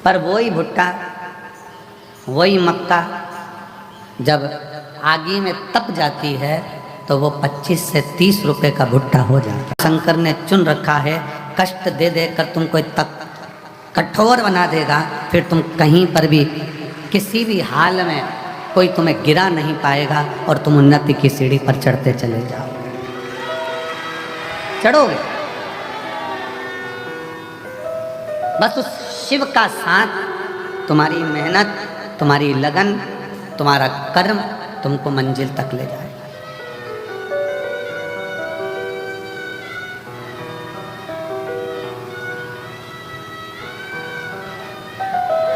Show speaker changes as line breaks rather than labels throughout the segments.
पर वही भुट्टा, वही मक्का जब आगी में तप जाती है तो वो 25 से 30 रुपए का भुट्टा हो जाता है। शंकर ने चुन रखा है, कष्ट दे देकर तुमको तक कठोर बना देगा, फिर तुम कहीं पर भी किसी भी हाल में कोई तुम्हें गिरा नहीं पाएगा और तुम उन्नति की सीढ़ी पर चढ़ते चले जाओ, चढ़ोगे। बस उस शिव का साथ, तुम्हारी मेहनत, तुम्हारी लगन, तुम्हारा कर्म तुमको मंजिल तक ले जाएगा।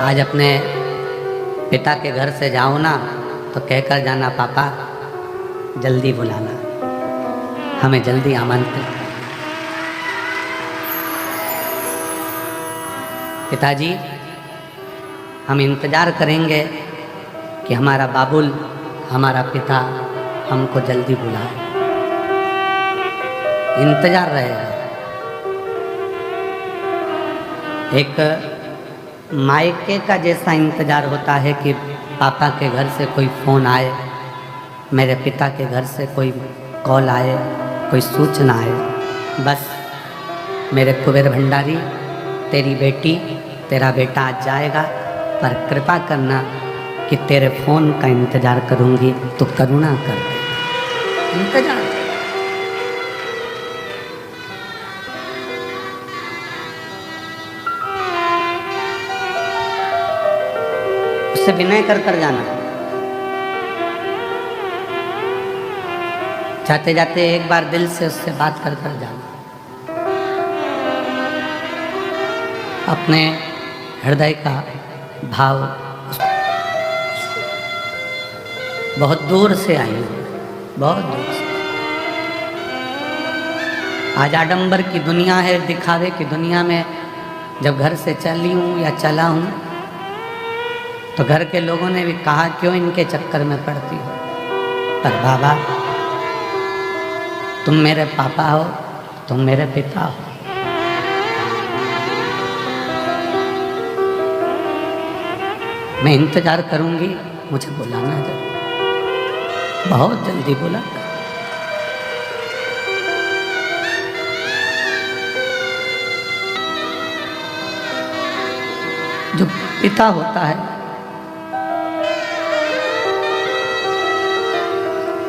आज अपने पिता के घर से जाओ ना तो कहकर जाना, पापा जल्दी बुलाना, हमें जल्दी आमंत्रित। पिताजी हम इंतज़ार करेंगे कि हमारा बाबुल, हमारा पिता हमको जल्दी बुलाए, इंतज़ार रहेगा। एक मायके का जैसा इंतज़ार होता है कि पापा के घर से कोई फ़ोन आए, मेरे पिता के घर से कोई कॉल आए, कोई सूचना आए, बस मेरे कुबेर भंडारी तेरी बेटी, तेरा बेटा आज जाएगा, पर कृपा करना कि तेरे फ़ोन का इंतज़ार करूँगी, तो करुणा कर दे। इंतज़ार उससे विनय कर जाना। जाते जाते एक बार दिल से उससे बात कर जाना, अपने हृदय का भाव। बहुत दूर से आई हूँ, बहुत दूर से। आज आडंबर की दुनिया है, दिखावे की दुनिया में जब घर से चली हूँ या चला हूँ तो घर के लोगों ने भी कहा, क्यों इनके चक्कर में पड़ती हो। पर बाबा तुम मेरे पापा हो, तुम मेरे पिता हो। मैं इंतजार करूंगी, मुझे बुलाना जरूर, बहुत जल्दी बुला। जो पिता होता है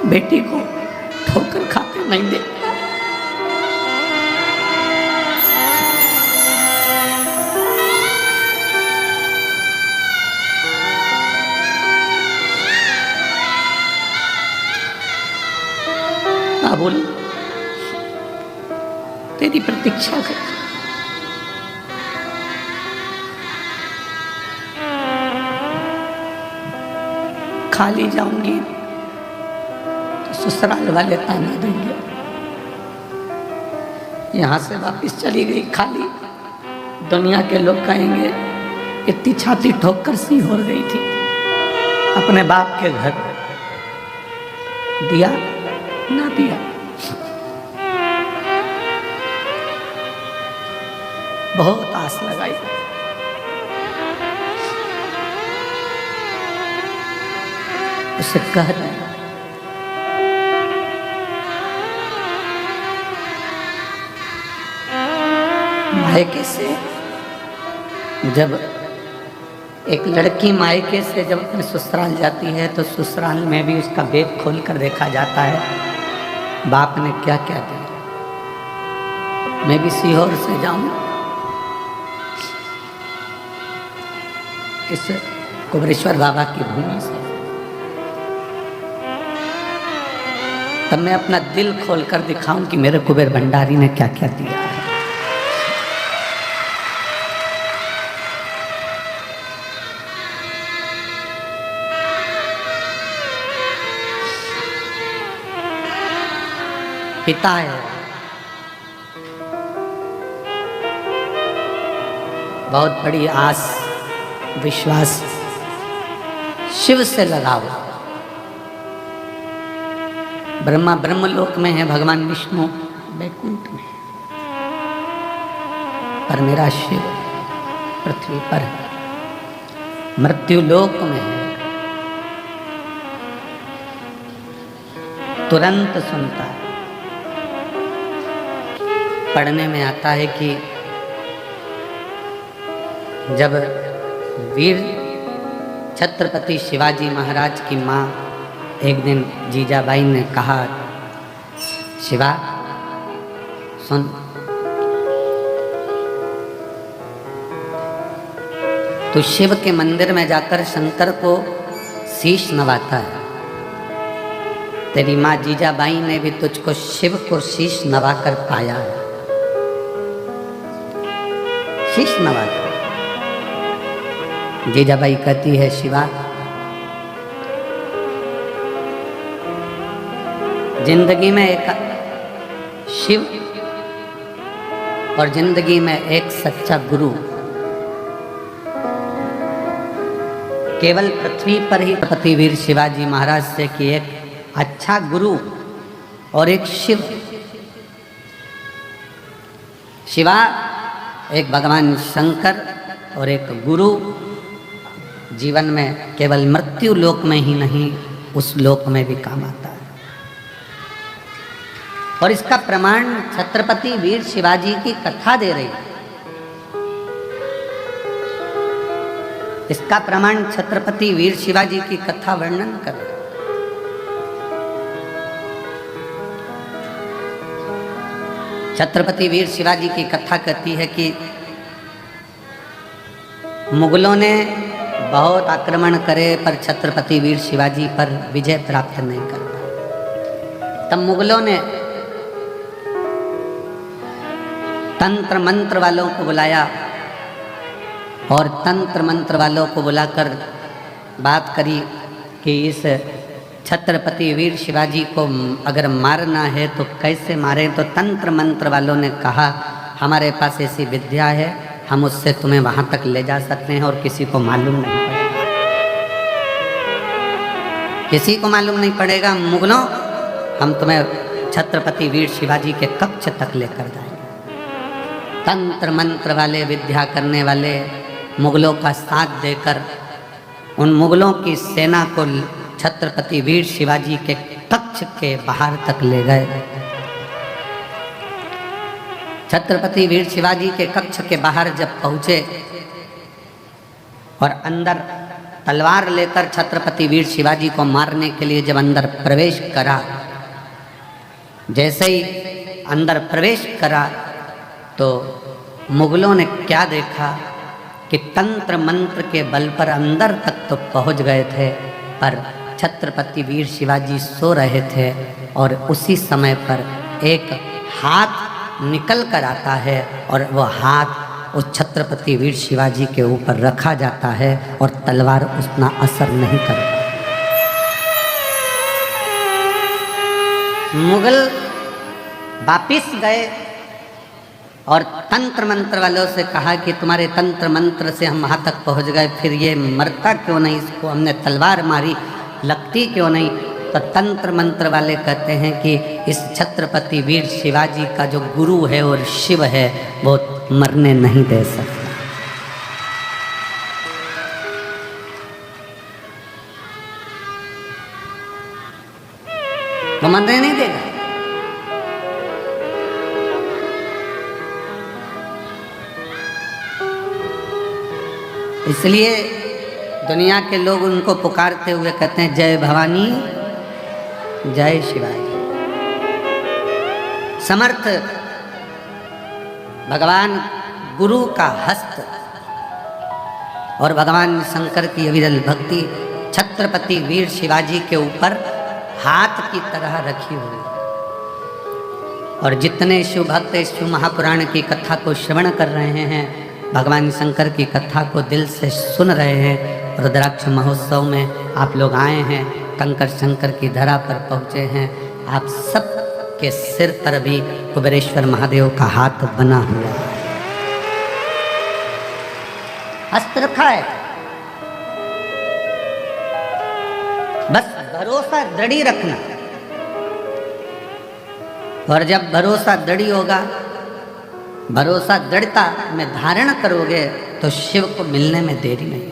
बेटी को ठोकर खाते नहीं देखता। बाबुल तेरी प्रतीक्षा कर, खाली जाऊंगी ससुराल वाले ताना देंगे, यहाँ से वापस चली गई खाली, दुनिया के लोग कहेंगे इतनी छाती ठोक कर सी हो गई थी अपने बाप के घर, दिया ना दिया। बहुत आस लगाई, उसे कह रहे हैं मायके से, जब एक लड़की मायके से जब अपने ससुराल जाती है तो ससुराल में भी उसका बैग खोल कर देखा जाता है, बाप ने क्या क्या दिया। मैं भी सीहोर से जाऊं, इस कुबरेश्वर बाबा की भूमि से, तब मैं अपना दिल खोल कर दिखाऊं कि मेरे कुबेर भंडारी ने क्या क्या दिया है। पिता है, बहुत बड़ी आस विश्वास शिव से लगाओ। ब्रह्मा ब्रह्मलोक में है, भगवान विष्णु वैकुंठ में, पर मेरा शिव पृथ्वी पर है। मृत्यु लोक में है, तुरंत सुनता है। पढ़ने में आता है कि जब वीर छत्रपति शिवाजी महाराज की माँ एक दिन जीजाबाई ने कहा, शिवा सुन, तू शिव के मंदिर में जाकर शंकर को शीश नवाता है। तेरी माँ जीजाबाई ने भी तुझको शिव को शीश नवाकर पाया है। शीश नवाकर जीजाबाई कहती है, शिवा जिंदगी में एक शिव और जिंदगी में एक सच्चा गुरु, केवल पृथ्वी पर ही छत्रपति वीर शिवाजी महाराज से कि एक अच्छा गुरु और एक शिव। शिवा एक भगवान शंकर और एक गुरु जीवन में केवल मृत्यु लोक में ही नहीं, उस लोक में भी काम आता है। और इसका प्रमाण छत्रपति वीर शिवाजी की कथा दे रही है। इसका प्रमाण छत्रपति वीर शिवाजी की कथा वर्णन कर रही है। छत्रपति वीर शिवाजी की कथा कहती है कि मुगलों ने बहुत आक्रमण करे पर छत्रपति वीर शिवाजी पर विजय प्राप्त नहीं कर पाए। तब मुगलों ने तंत्र मंत्र वालों को बुलाया और तंत्र मंत्र वालों को बुलाकर बात करी कि इस छत्रपति वीर शिवाजी को अगर मारना है तो कैसे मारें। तो तंत्र मंत्र वालों ने कहा, हमारे पास ऐसी विद्या है, हम उससे तुम्हें वहां तक ले जा सकते हैं और किसी को मालूम नहीं पड़ेगा। किसी को मालूम नहीं पड़ेगा। मुगलों, हम तुम्हें छत्रपति वीर शिवाजी के कक्ष तक लेकर जाएंगे। तंत्र मंत्र वाले, विद्या करने वाले मुगलों का साथ देकर उन मुगलों की सेना को छत्रपति वीर शिवाजी के कक्ष के बाहर तक ले गए। छत्रपति वीर शिवाजी के कक्ष के बाहर जब पहुंचे और अंदर तलवार लेकर छत्रपति वीर शिवाजी को मारने के लिए जब अंदर प्रवेश करा, जैसे ही अंदर प्रवेश करा तो मुगलों ने क्या देखा कि तंत्र मंत्र के बल पर अंदर तक तो पहुंच गए थे, पर छत्रपति वीर शिवाजी सो रहे थे और उसी समय पर एक हाथ निकल कर आता है और वह हाथ उस छत्रपति वीर शिवाजी के ऊपर रखा जाता है और तलवार उतना असर नहीं करता। मुगल वापिस गए और तंत्र मंत्र वालों से कहा कि तुम्हारे तंत्र मंत्र से हम वहाँ तक पहुँच गए, फिर ये मरता क्यों नहीं, इसको हमने तलवार मारी, लगती क्यों नहीं। तो तंत्र मंत्र वाले कहते हैं कि इस छत्रपति वीर शिवाजी का जो गुरु है और शिव है वो मरने नहीं दे सकता। वो मरने नहीं देगा। इसलिए दुनिया के लोग उनको पुकारते हुए कहते हैं, जय भवानी जय शिवाजी। समर्थ भगवान गुरु का हस्त और भगवान शंकर की अविरल भक्ति छत्रपति वीर शिवाजी के ऊपर हाथ की तरह रखी हुई। और जितने शिव भक्त शिव महापुराण की कथा को श्रवण कर रहे हैं, भगवान शंकर की कथा को दिल से सुन रहे हैं, रुद्राक्ष महोत्सव में आप लोग आए हैं, कंकर शंकर की धरा पर पहुँचे हैं, आप सब के सिर पर भी कुबेरेश्वर महादेव का हाथ बना हुआ है, हस्त रखा है। बस भरोसा दृढ़ रखना, और जब भरोसा दृढ़ होगा, भरोसा दृढ़ता में धारण करोगे तो शिव को मिलने में देरी नहीं होगी।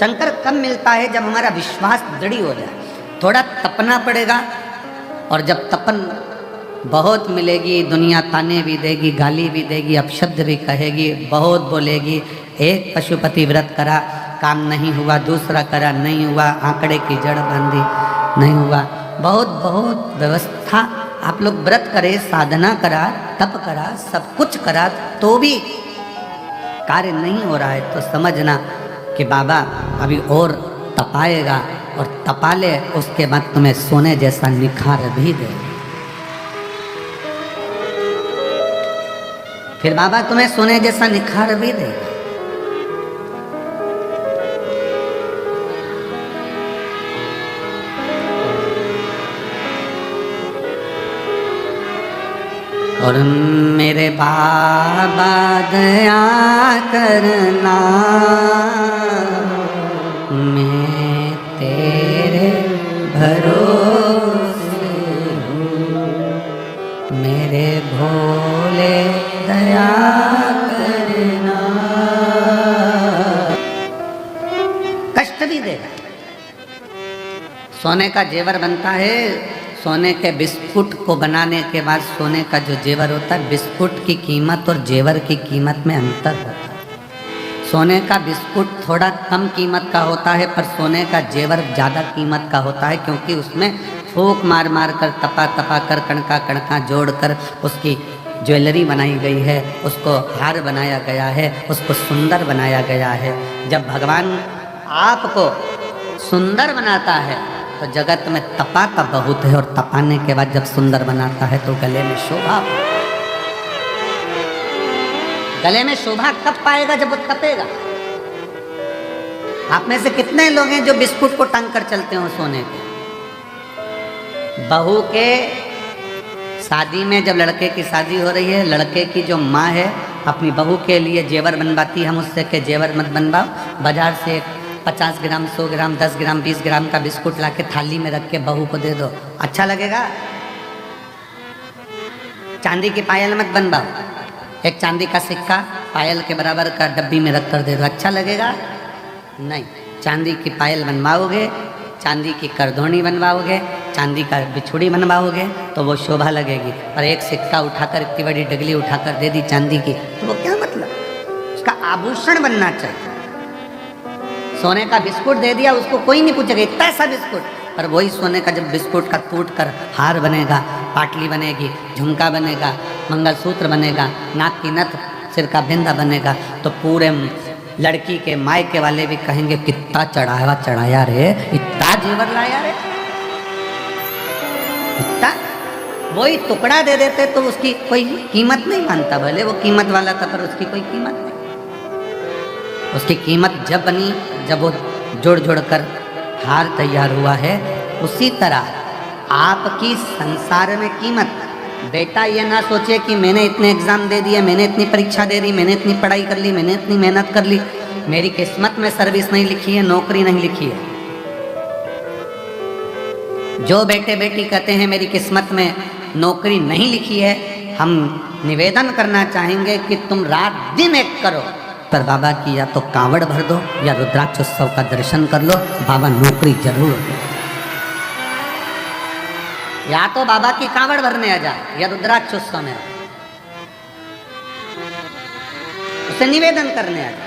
शंकर कब मिलता है? जब हमारा विश्वास दृढ़ हो जाए। थोड़ा तपना पड़ेगा, और जब तपन बहुत मिलेगी, दुनिया ताने भी देगी, गाली भी देगी, अपशब्द भी कहेगी, बहुत बोलेगी। एक पशुपति व्रत करा, काम नहीं हुआ, दूसरा करा, नहीं हुआ, आंकड़े की जड़ बांधी, नहीं हुआ। बहुत बहुत व्यवस्था, आप लोग व्रत करे, साधना करा, तप करा, सब कुछ करा, तो भी कार्य नहीं हो रहा है, तो समझना कि बाबा अभी और तपाएगा, और तपा ले, उसके बाद तुम्हें सोने जैसा निखार भी दे। फिर बाबा तुम्हें सोने जैसा निखार भी देगा। और मेरे बाबा दया करना, मैं तेरे भरोसे हूँ, मेरे भोले दया करना। कष्ट भी देगा। सोने का जेवर बनता है, सोने के बिस्कुट को बनाने के बाद सोने का जो जेवर होता है, बिस्कुट की कीमत और जेवर की कीमत में अंतर होता है। सोने का बिस्कुट थोड़ा कम कीमत का होता है, पर सोने का जेवर ज़्यादा कीमत का होता है, क्योंकि उसमें फूंक मार मार कर, तपा तपा कर, कणका कणका जोड़ कर उसकी ज्वेलरी बनाई गई है, उसको हार बनाया गया है, उसको सुंदर बनाया गया है। जब भगवान आपको सुंदर बनाता है तो जगत में तपा का बहुत है, और तपाने के बाद जब सुंदर बनाता है तो गले में शोभा। गले में शोभा कब पाएगा? जब वो तपेगा। आप में से कितने लोग हैं जो बिस्कुट को टांग कर चलते हो सोने के? बहू के शादी में जब लड़के की शादी हो रही है, लड़के की जो माँ है अपनी बहू के लिए जेवर बनवाती है, हम उससे के जेवर मत बनवाओ, बाजार से 50 ग्राम, 100 ग्राम, 10 ग्राम, 20 ग्राम का बिस्कुट लाके थाली में रख के बहू को दे दो, अच्छा लगेगा? चांदी की पायल मत बनवाओ, एक चांदी का सिक्का पायल के बराबर का डब्बी में रख कर दे दो, अच्छा लगेगा? नहीं। चांदी की पायल बनवाओगे, चांदी की करधोनी बनवाओगे, चांदी का बिछुड़ी बनवाओगे तो वो शोभा लगेगी। और एक सिक्का उठाकर, इतनी बड़ी डगली उठाकर दे दी चांदी की, तो वो क्या मतलब? उसका आभूषण बनना चाहिए। सोने का बिस्कुट दे दिया, उसको कोई नहीं पूछेगा इतना सा बिस्कुट, पर वही सोने का जब बिस्कुट का टूट कर हार बनेगा, पाटली बनेगी, झुमका बनेगा, मंगलसूत्र बनेगा, नाक की नथ, सिर का बिंदा बनेगा, तो पूरे लड़की के मायके वाले भी कहेंगे कितना चढ़ाया रे, इतना जेवर लाया रे, इतना। वही टुकड़ा दे देते तो उसकी कोई कीमत नहीं मानता, भले वो कीमत वाला था, पर उसकी कोई कीमत नहीं। उसकी कीमत जब बनी, जब वो जोड़ जोड़ कर हार तैयार हुआ है। उसी तरह आपकी संसार में कीमत, बेटा ये ना सोचे कि मैंने इतने एग्जाम दे दिए, मैंने इतनी परीक्षा दे दी, मैंने इतनी पढ़ाई कर ली, मैंने इतनी मेहनत कर ली, मेरी किस्मत में सर्विस नहीं लिखी है, नौकरी नहीं लिखी है। जो बेटे बेटी कहते हैं मेरी किस्मत में नौकरी नहीं लिखी है, हम निवेदन करना चाहेंगे कि तुम रात दिन एक करो, पर बाबा की या तो कांवड़ भर दो या रुद्राक्षोत्सव का दर्शन कर लो, बाबा नौकरी जरूर दे। या तो बाबा की कांवड़ भरने आ जाए या रुद्राक्षोत्सव में उसे निवेदन करने आ जाए।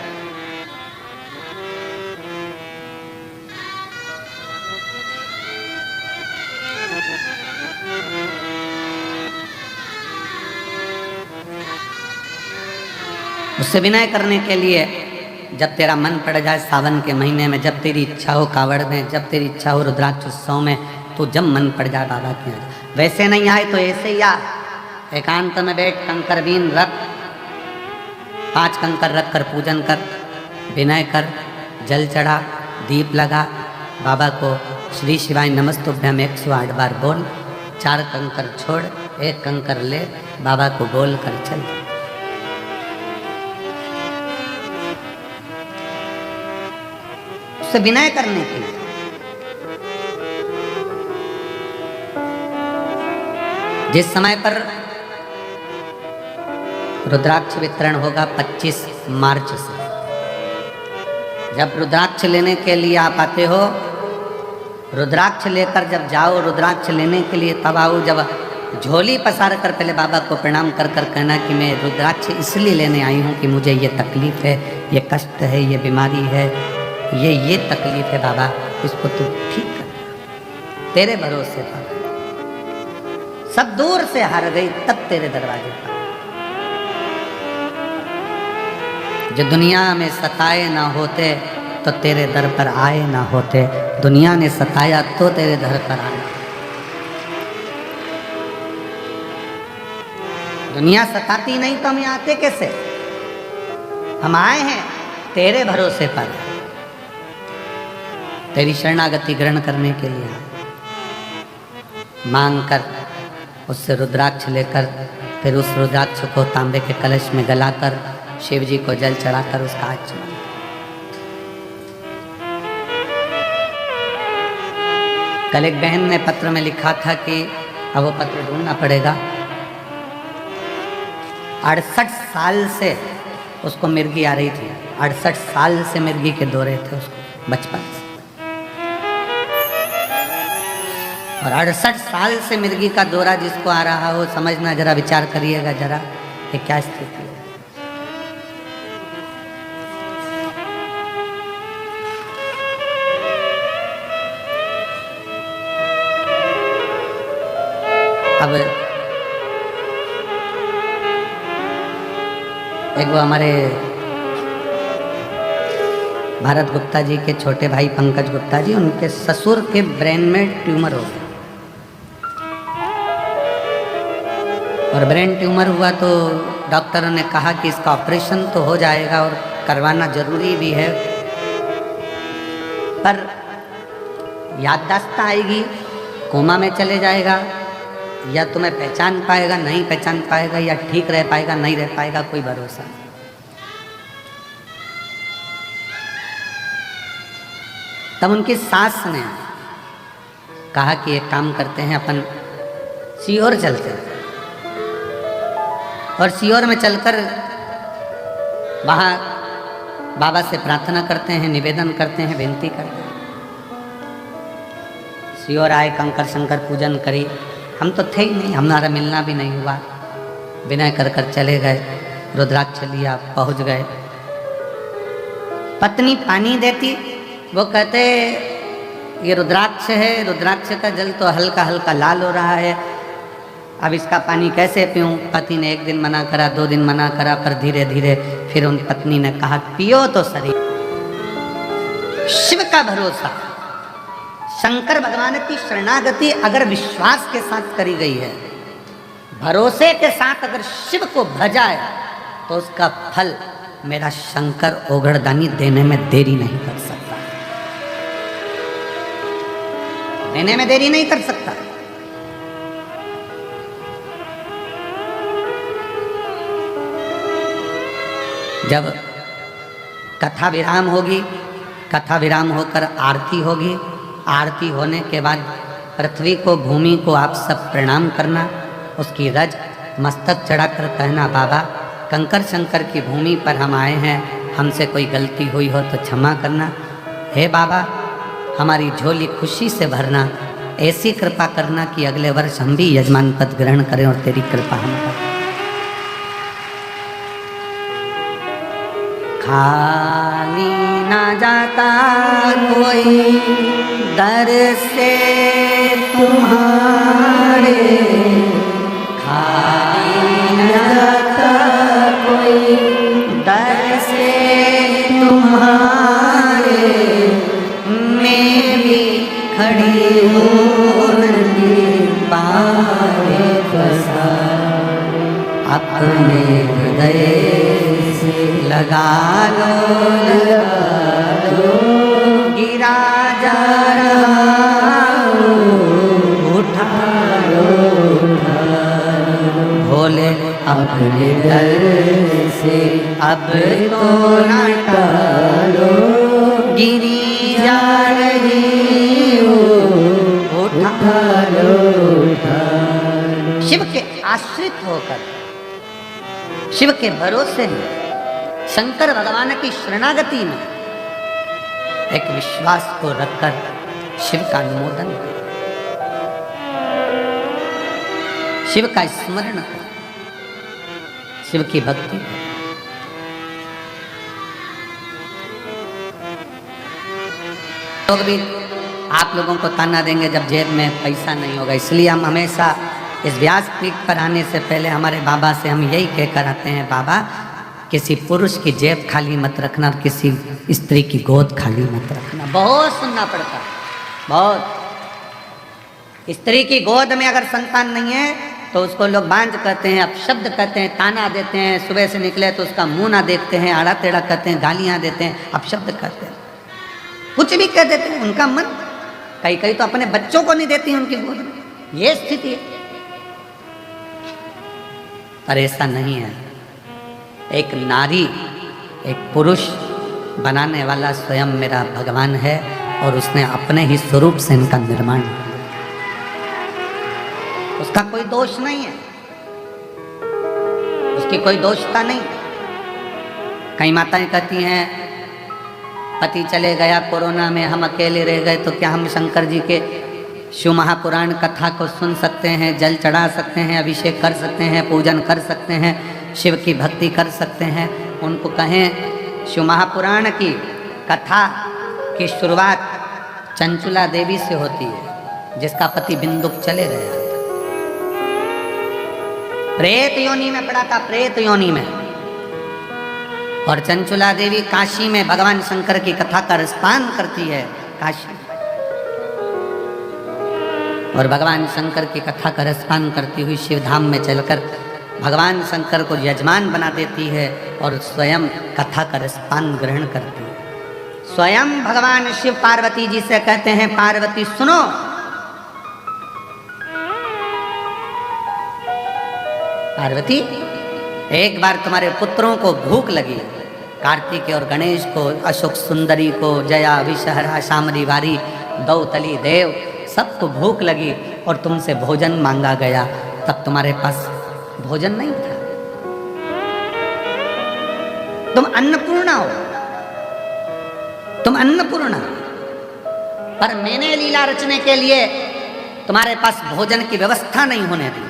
उससे विनय करने के लिए, जब तेरा मन पड़ जाए सावन के महीने में, जब तेरी इच्छा हो कावड़ में, जब तेरी इच्छा हो रुद्राक्षोत्सव में, तो जब मन पड़ जाए बाबा के यहाँ। वैसे नहीं आए तो ऐसे ही आ, एकांत में बैठ, कंकर बीन रख, 5 कंकर रख कर पूजन कर, विनय कर, जल चढ़ा, दीप लगा, बाबा को श्री शिवाय नमस्तुभ्यम 108 बार बोल, 4 कंकर छोड़, 1 कंकर ले, बाबा को बोल कर चल। उससे विनय करने के लिए। जिस समय पर रुद्राक्ष वितरण होगा 25 मार्च से, जब रुद्राक्ष लेने के लिए आप आते हो, रुद्राक्ष लेकर जब जाओ, रुद्राक्ष लेने के लिए तब आओ, जब झोली पसार कर पहले बाबा को प्रणाम कर कर कहना कि मैं रुद्राक्ष इसलिए लेने आई हूँ कि मुझे ये तकलीफ़ है, ये कष्ट है, ये बीमारी है, ये तकलीफ़ है बाबा, इसको तू ठीक कर, तेरे भरोसे पर। सब दूर से हार गई तब तेरे दरवाजे पर। जो दुनिया में सताए ना होते तो तेरे दर पर आए ना होते, दुनिया ने सताया तो तेरे दर पर आए। दुनिया सताती नहीं तो हम यहाँ आते कैसे? हम आए हैं तेरे भरोसे पर, तेरी शरणागति ग्रहण करने के लिए मांग कर, उससे रुद्राक्ष लेकर, फिर उस रुद्राक्ष को तांबे के कलश में गलाकर शिव जी को जल चढ़ाकर उसका आचमन। कल एक बहन ने पत्र में लिखा था कि अब वो पत्र ढूंढना पड़ेगा। 68 साल से उसको मिर्गी आ रही थी, 68 साल से मिर्गी के दौरे थे उसको बचपन से, और 68 साल से मिर्गी का दौरा जिसको आ रहा हो, समझना, जरा विचार करिएगा जरा कि क्या स्थिति है। अब एक वो हमारे भारत गुप्ता जी के छोटे भाई पंकज गुप्ता जी, उनके ससुर के ब्रेन में ट्यूमर हो गया, और ब्रेन ट्यूमर हुआ तो डॉक्टरों ने कहा कि इसका ऑपरेशन तो हो जाएगा और करवाना जरूरी भी है, पर याददाश्त आएगी, कोमा में चले जाएगा, या तुम्हें पहचान पाएगा, नहीं पहचान पाएगा, या ठीक रह पाएगा, नहीं रह पाएगा, कोई भरोसा नहीं। तब उनकी सास ने कहा कि एक काम करते हैं, अपन सीहोर चलते हैं, और सीहोर में चलकर वहाँ बाबा से प्रार्थना करते हैं, निवेदन करते हैं, विनती करते हैं। सीहोर आए, कंकर शंकर पूजन करी, हम तो थे ही नहीं, हमारा मिलना भी नहीं हुआ, विनय कर कर चले गए, रुद्राक्ष लिया, पहुँच गए। पत्नी पानी देती, वो कहते ये रुद्राक्ष है, रुद्राक्ष का जल तो हल्का हल्का लाल हो रहा है, अब इसका पानी कैसे पीऊँ? पति ने एक दिन मना करा, 2 दिन मना करा, पर धीरे धीरे फिर उन पत्नी ने कहा पियो तो सही। शिव का भरोसा, शंकर भगवान की शरणागति अगर विश्वास के साथ करी गई है, भरोसे के साथ अगर शिव को भजाए, तो उसका फल मेरा शंकर ओघड़दानी देने में देरी नहीं कर सकता, देने में देरी नहीं कर सकता। जब कथा विराम होगी, कथा विराम होकर आरती होगी, आरती होने के बाद पृथ्वी को, भूमि को आप सब प्रणाम करना, उसकी रज मस्तक चढ़ाकर कहना बाबा कंकर शंकर की भूमि पर हम आए हैं, हमसे कोई गलती हुई हो तो क्षमा करना, हे बाबा हमारी झोली खुशी से भरना, ऐसी कृपा करना कि अगले वर्ष हम भी यजमान पद ग्रहण करें और तेरी कृपा हम पर। खाली ना जाता कोई दर से तुम्हारे, खाली ना जाता कोई दर से तुम्हारे, मैं भी खड़ी हूँ नदी पारे पसारे, अपने हृदय लगा लो गिरा जा रहा, उठा लो भोले अपने दर से, अब तो ना टालो, गिरी जा रही हो, उठा लो। शिव के आश्रित होकर, शिव के भरोसे में, शंकर भगवान की शरणागति में एक विश्वास को रखकर शिव का अनुमोदन करो, शिव का स्मरण करो, शिव की भक्ति करो। लोग भी आप लोगों को ताना देंगे जब जेब में पैसा नहीं होगा, इसलिए हम हमेशा इस व्यासपीठ पर आने से पहले हमारे बाबा से हम यही कहकर आते हैं, बाबा किसी पुरुष की जेब खाली मत रखना और किसी स्त्री की गोद खाली मत रखना। बहुत सुनना पड़ता है, बहुत। स्त्री की गोद में अगर संतान नहीं है तो उसको लोग बांझ कहते हैं, अपशब्द कहते हैं, ताना देते हैं, सुबह से निकले तो उसका मुंह ना देखते हैं, आड़ा टेढ़ा कहते हैं, गालियां देते हैं, अपशब्द कहते हैं, कुछ भी कह देते हैं। उनका मन कई कई तो अपने बच्चों को नहीं देती उनकी गोद में, ये स्थिति है। पर ऐसा नहीं है। एक नारी, एक पुरुष बनाने वाला स्वयं मेरा भगवान है और उसने अपने ही स्वरूप से इनका निर्माण किया। उसका कोई दोष नहीं है, उसकी कोई दोषता नहीं। कई माताएं कहती हैं पति चले गया कोरोना में, हम अकेले रह गए, तो क्या हम शंकर जी के शिव महापुराण कथा को सुन सकते हैं, जल चढ़ा सकते हैं, अभिषेक कर सकते हैं, पूजन कर सकते हैं, शिव की भक्ति कर सकते हैं? उनको कहें शिव महापुराण की कथा की शुरुआत चंचुला देवी से होती है, जिसका पति बिंदुक चले गया, प्रेत योनि में पड़ा था, प्रेत योनि में। और चंचुला देवी काशी में भगवान शंकर की कथा का रसपान करती है, काशी। और भगवान शंकर की कथा का रसपान करती हुई शिव धाम में चलकर भगवान शंकर को यजमान बना देती है और स्वयं कथा का रसपान ग्रहण करती है। स्वयं भगवान शिव पार्वती जी से कहते हैं, पार्वती सुनो, पार्वती एक बार तुम्हारे पुत्रों को भूख लगी, कार्तिक और गणेश को, अशोक सुंदरी को, जया विषहरा शामरी वारी दौतली देव, सबको भूख लगी और तुमसे भोजन मांगा गया, तब तुम्हारे पास भोजन नहीं था। तुम अन्नपूर्णा हो, तुम अन्नपूर्णा, पर मैंने लीला रचने के लिए तुम्हारे पास भोजन की व्यवस्था नहीं होने दी।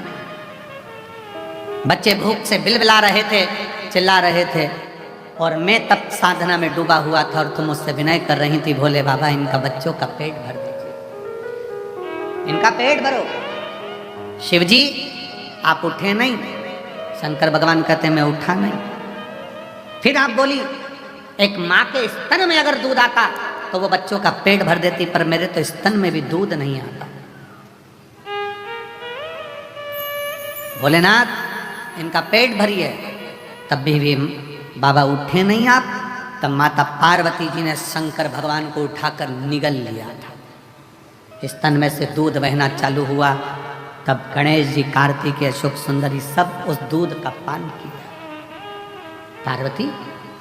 बच्चे भूख से बिलबिला रहे थे, चिल्ला रहे थे, और मैं तब साधना में डूबा हुआ था और तुम मुझसे विनय कर रही थी, भोले बाबा इनका बच्चों का पेट भर दीजिए, इनका पेट भरो। शिव जी आप उठे नहीं, शंकर भगवान कहते मैं उठा नहीं। फिर आप बोली एक माँ के स्तन में अगर दूध आता तो वो बच्चों का पेट भर देती, पर मेरे तो स्तन में भी दूध नहीं आता। भोलेनाथ इनका पेट भरिए, तब भी बाबा उठे नहीं आप। तब माता पार्वती जी ने शंकर भगवान को उठाकर निगल लिया था, स्तन में से दूध बहना चालू हुआ। तब गणेश जी, कार्तिक, अशोक सुंदरी सब उस दूध का पान किया। पार्वती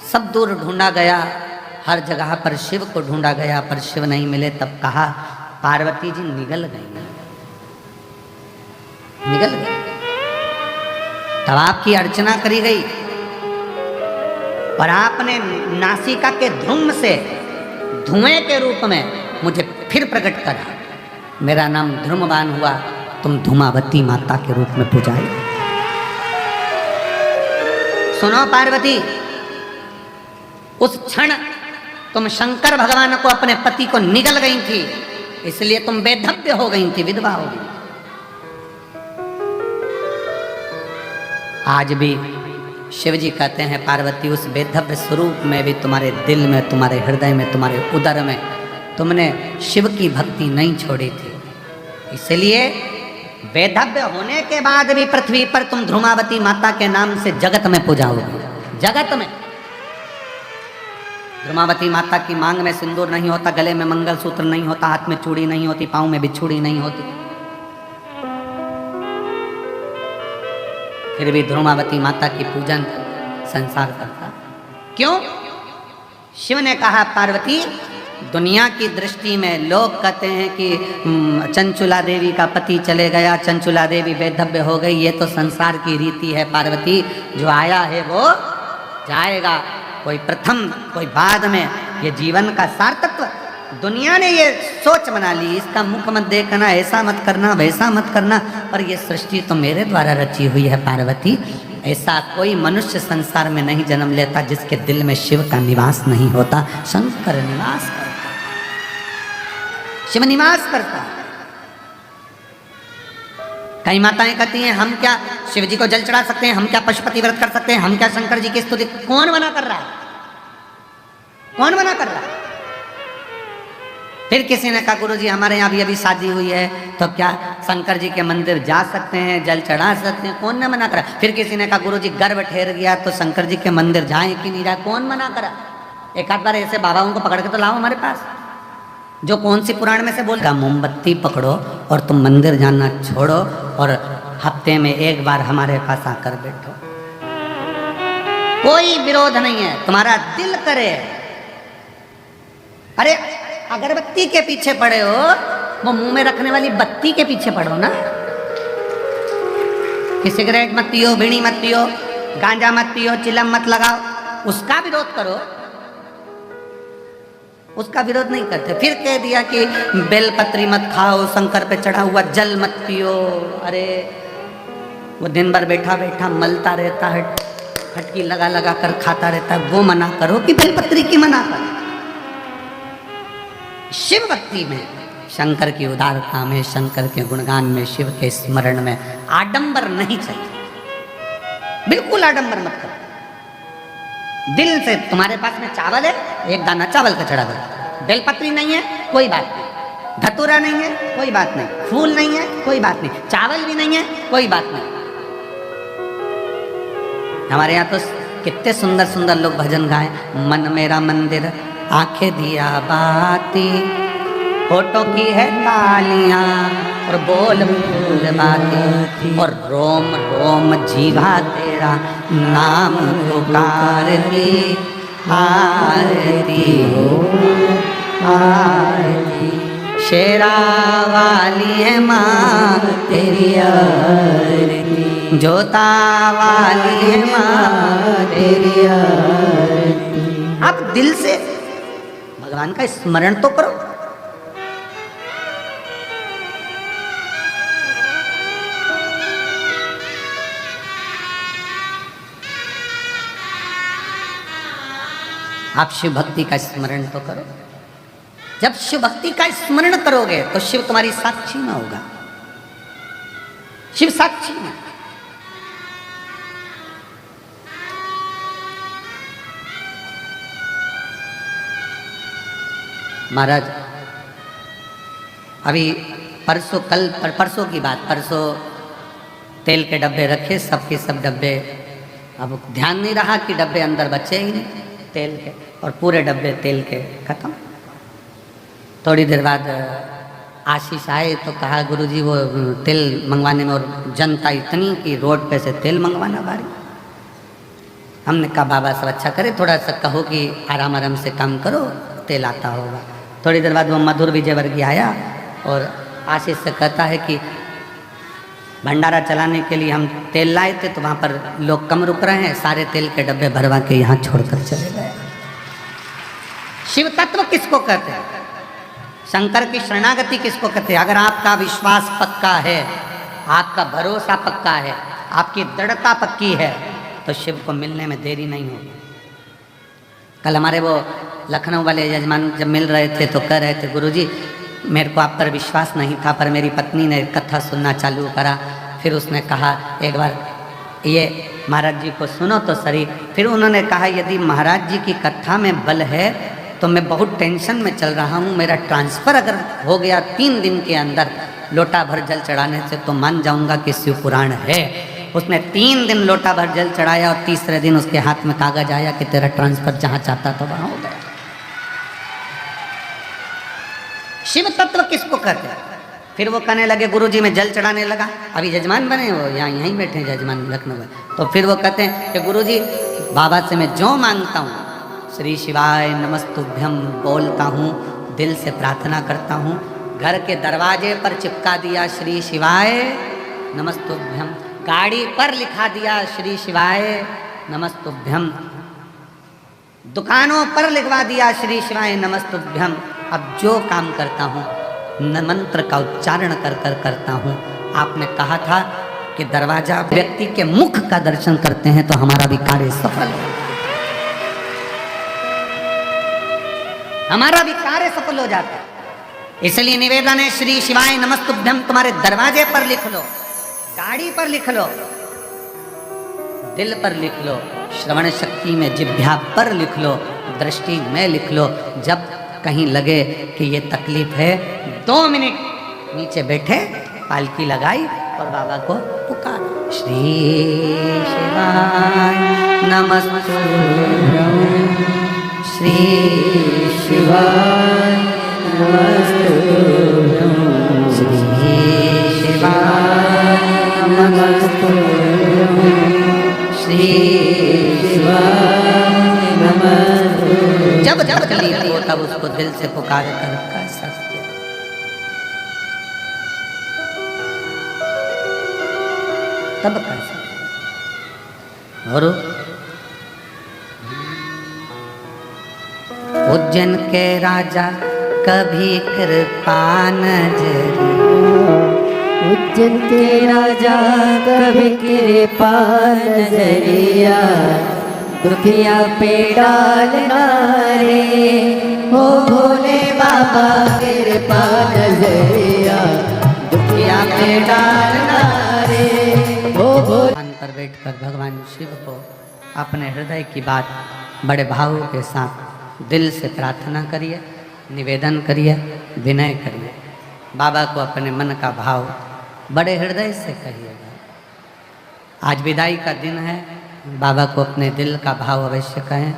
सब दूर ढूंढा गया, हर जगह पर शिव को ढूंढा गया, पर शिव नहीं मिले। तब कहा पार्वती जी निगल गई, निगल गई। तब आपकी अर्चना करी गई और आपने नासिका के धूम से धुएं के रूप में मुझे फिर प्रकट करा। मेरा नाम ध्रुमवान हुआ, तुम धूमावती माता के रूप में पूजाई। सुनो पार्वती, उस क्षण तुम शंकर भगवान को, अपने पति को निगल गई थी, इसलिए तुम बेधव्य हो गई थी, विधवा हो गई। आज भी शिव जी कहते हैं पार्वती उस बेधव्य स्वरूप में भी तुम्हारे दिल में, तुम्हारे हृदय में, तुम्हारे उदर में तुमने शिव की भक्ति नहीं छोड़ी थी, इसलिए वेधव्य होने के बाद भी पृथ्वी पर तुम ध्रुमावती माता के नाम से जगत में पूजाओगे। जगत में ध्रुमावती माता की मांग में सिंदूर नहीं होता, गले में मंगलसूत्र नहीं होता, हाथ में चूड़ी नहीं होती, पांव में बिछुड़ी नहीं होती, फिर भी ध्रुमावती माता की पूजन संसार करता। क्यों? शिव ने कहा पार्वती, दुनिया की दृष्टि में लोग कहते हैं कि चंचुला देवी का पति चले गया, चंचुला देवी बेधव्य हो गई, ये तो संसार की रीति है पार्वती, जो आया है वो जाएगा, कोई प्रथम कोई बाद में, ये जीवन का सार्थत्व। दुनिया ने ये सोच बना ली, इसका मुख मत देखना, ऐसा मत करना, वैसा मत करना, पर ये सृष्टि तो मेरे द्वारा रची हुई है पार्वती। ऐसा कोई मनुष्य संसार में नहीं जन्म लेता जिसके दिल में शिव का निवास नहीं होता। शंकर निवास करता, शिव निवास करता। कई माताएं कहती हैं हम क्या शिव जी को जल चढ़ा सकते हैं, हम क्या पशुपति व्रत कर सकते हैं, हम क्या शंकर जी की स्तुति। कौन मना कर रहा है? कौन मना कर रहा है? फिर किसी ने कहा गुरुजी हमारे यहाँ अभी शादी हुई है तो क्या शंकर जी के मंदिर जा सकते हैं, जल चढ़ा सकते हैं? कौन ने मना करा? फिर किसी ने कहा गुरुजी गर्भ ठहर गया तो शंकर जी के मंदिर जाएं कि नहीं जाए? कौन मना करा? एक आध बार ऐसे बाबाओं को पकड़ के तो लाओ हमारे पास, जो कौन सी पुराण में से बोलता मोमबत्ती पकड़ो और तुम मंदिर जाना छोड़ो और हफ्ते में एक बार हमारे पास आकर बैठो। कोई विरोध नहीं है, तुम्हारा दिल करे। अरे अगरबत्ती के पीछे पड़े हो, वो मुंह में रखने वाली बत्ती के पीछे पड़ो ना। कि सिगरेट मत पियो, बीड़ी मत पियो, गांजा मत पियो, चिलम मत लगाओ, उसका विरोध करो। उसका विरोध नहीं करते। फिर कह दिया कि बेलपत्री मत खाओ, शंकर पे चढ़ा हुआ जल मत पियो। अरे वो दिन भर बैठा बैठा मलता रहता है, फटकी लगा लगा कर खाता रहता है, वो मना करो कि बेलपत्री की मना करो। शिव भक्ति में, शंकर की उदारता में, शंकर के गुणगान में, शिव के स्मरण में आडंबर नहीं चाहिए। बिल्कुल आडंबर मत करो। दिल से तुम्हारे पास में चावल है, एक दाना चावल का चढ़ा दो। बेलपत्री नहीं है, कोई बात नहीं। धतूरा नहीं है, कोई बात नहीं। फूल नहीं है, कोई बात नहीं। चावल भी नहीं है, कोई बात नहीं। हमारे यहाँ तो कितने सुंदर सुंदर लोग भजन गाए। मन मेरा मंदिर आंखें दिया बाती, होठों की है तालियां और बोल बोल बाती, और रोम रोम जीवा तेरा नाम पुकारती, आरती हो आरती। शेरा वाली है माँ तेरी आरती, जोता वाली है माँ तेरी आरती। आप दिल से भगवान का स्मरण तो करो। आप शिव भक्ति का स्मरण तो करो। जब शिव भक्ति का स्मरण करोगे तो शिव तुम्हारी साक्षी में होगा। शिव साक्षी में। महाराज अभी परसों की बात, परसों तेल के डब्बे रखे, सबके सब डब्बे, अब ध्यान नहीं रहा कि डब्बे अंदर बचे ही नहीं तेल के, और पूरे डब्बे तेल के खत्म। थोड़ी देर बाद आशीष आए तो कहा गुरुजी वो तेल मंगवाने में और जनता इतनी कि रोड पे से तेल मंगवाना भारी। हमने कहा बाबा सब अच्छा करे, थोड़ा सा कहो कि आराम आराम से काम करो, तेल आता होगा। थोड़ी देर बाद वो मधुर विजयवर्गीय आया और आशीष से कहता है कि भंडारा चलाने के लिए हम तेल लाए थे तो वहाँ पर लोग कम रुक रहे हैं, सारे तेल के डब्बे भरवा के यहाँ छोड़कर चले गए। शिव तत्व किसको कहते हैं? शंकर की शरणागति किसको कहते हैं? अगर आपका विश्वास पक्का है, आपका भरोसा पक्का है, आपकी दृढ़ता पक्की है तो शिव को मिलने में देरी नहीं होगी। कल हमारे वो लखनऊ वाले यजमान जब मिल रहे थे तो कह रहे थे गुरुजी मेरे को आप पर विश्वास नहीं था, पर मेरी पत्नी ने कथा सुनना चालू करा। फिर उसने कहा एक बार ये महाराज जी को सुनो तो सही। फिर उन्होंने कहा यदि महाराज जी की कथा में बल है तो मैं बहुत टेंशन में चल रहा हूँ, मेरा ट्रांसफ़र अगर हो गया 3 दिन के अंदर लोटा भर जल चढ़ाने से तो मान जाऊँगा कि शिव पुराण है। उसने 3 दिन लोटा भर जल चढ़ाया और तीसरे दिन उसके हाथ में कागज आया कि तेरा ट्रांसफ़र जहाँ चाहता था वहाँ हो गया। शिव तत्व किसको कहते हैं? फिर वो कहने लगे गुरुजी मैं जल चढ़ाने लगा, अभी जजमान बने वो यहीं बैठे हैं जजमान लखनऊ में। तो फिर वो कहते हैं कि गुरुजी बाबा से मैं जो मांगता हूँ श्री शिवाय नमस्तुभ्यम बोलता हूँ, दिल से प्रार्थना करता हूँ। घर के दरवाजे पर चिपका दिया श्री शिवाय नमस्तुभ्यम, गाड़ी पर लिखा दिया श्री शिवाय नमस्तुभ्यम। दुकानों पर लिखवा दिया श्री शिवाय नमस्तुभ्यम। अब जो काम करता हूँ न मंत्र का उच्चारण कर कर करता हूँ। आपने कहा था कि दरवाजा व्यक्ति के मुख का दर्शन करते हैं तो हमारा भी कार्य सफल हो, हमारा भी कार्य सफल हो जाता है। इसलिए निवेदन है श्री शिवाय नमस्तुभ्यम तुम्हारे दरवाजे पर लिख लो, गाड़ी पर लिख लो, दिल पर लिख लो, श्रवण शक्ति में जिह्वा पर लिख लो, दृष्टि में लिख लो। जब कहीं लगे कि ये तकलीफ है, 2 मिनट नीचे बैठे, पालकी लगाई और बाबा को पुकारा, श्री शिवाय नमस्तुभ्यम, श्री शिवाय नमस्तुभ्यम, श्री शिवाय नमस्तुभ्यम, श्री शिवाय नमस्तुभ्यम। जब जब तकलीफ हो तब उसको दिल से पुकार कर सकते, तब कर सकते। और उज्जैन के राजा कभी कृपा नजरिया,
उज्जैन के राजा कभी कृपा नजरिया, दुखिया पे डालना रे, हो भोले बाबा कृपा नजरिया, दुखिया पे डालना रे, हो भोले।
पर बैठकर भगवान शिव को अपने हृदय की बात बड़े भाव के साथ दिल से प्रार्थना करिए, निवेदन करिए, विनय करिए। बाबा को अपने मन का भाव बड़े हृदय से कहिएगा। आज विदाई का दिन है, बाबा को अपने दिल का भाव अवश्य कहें,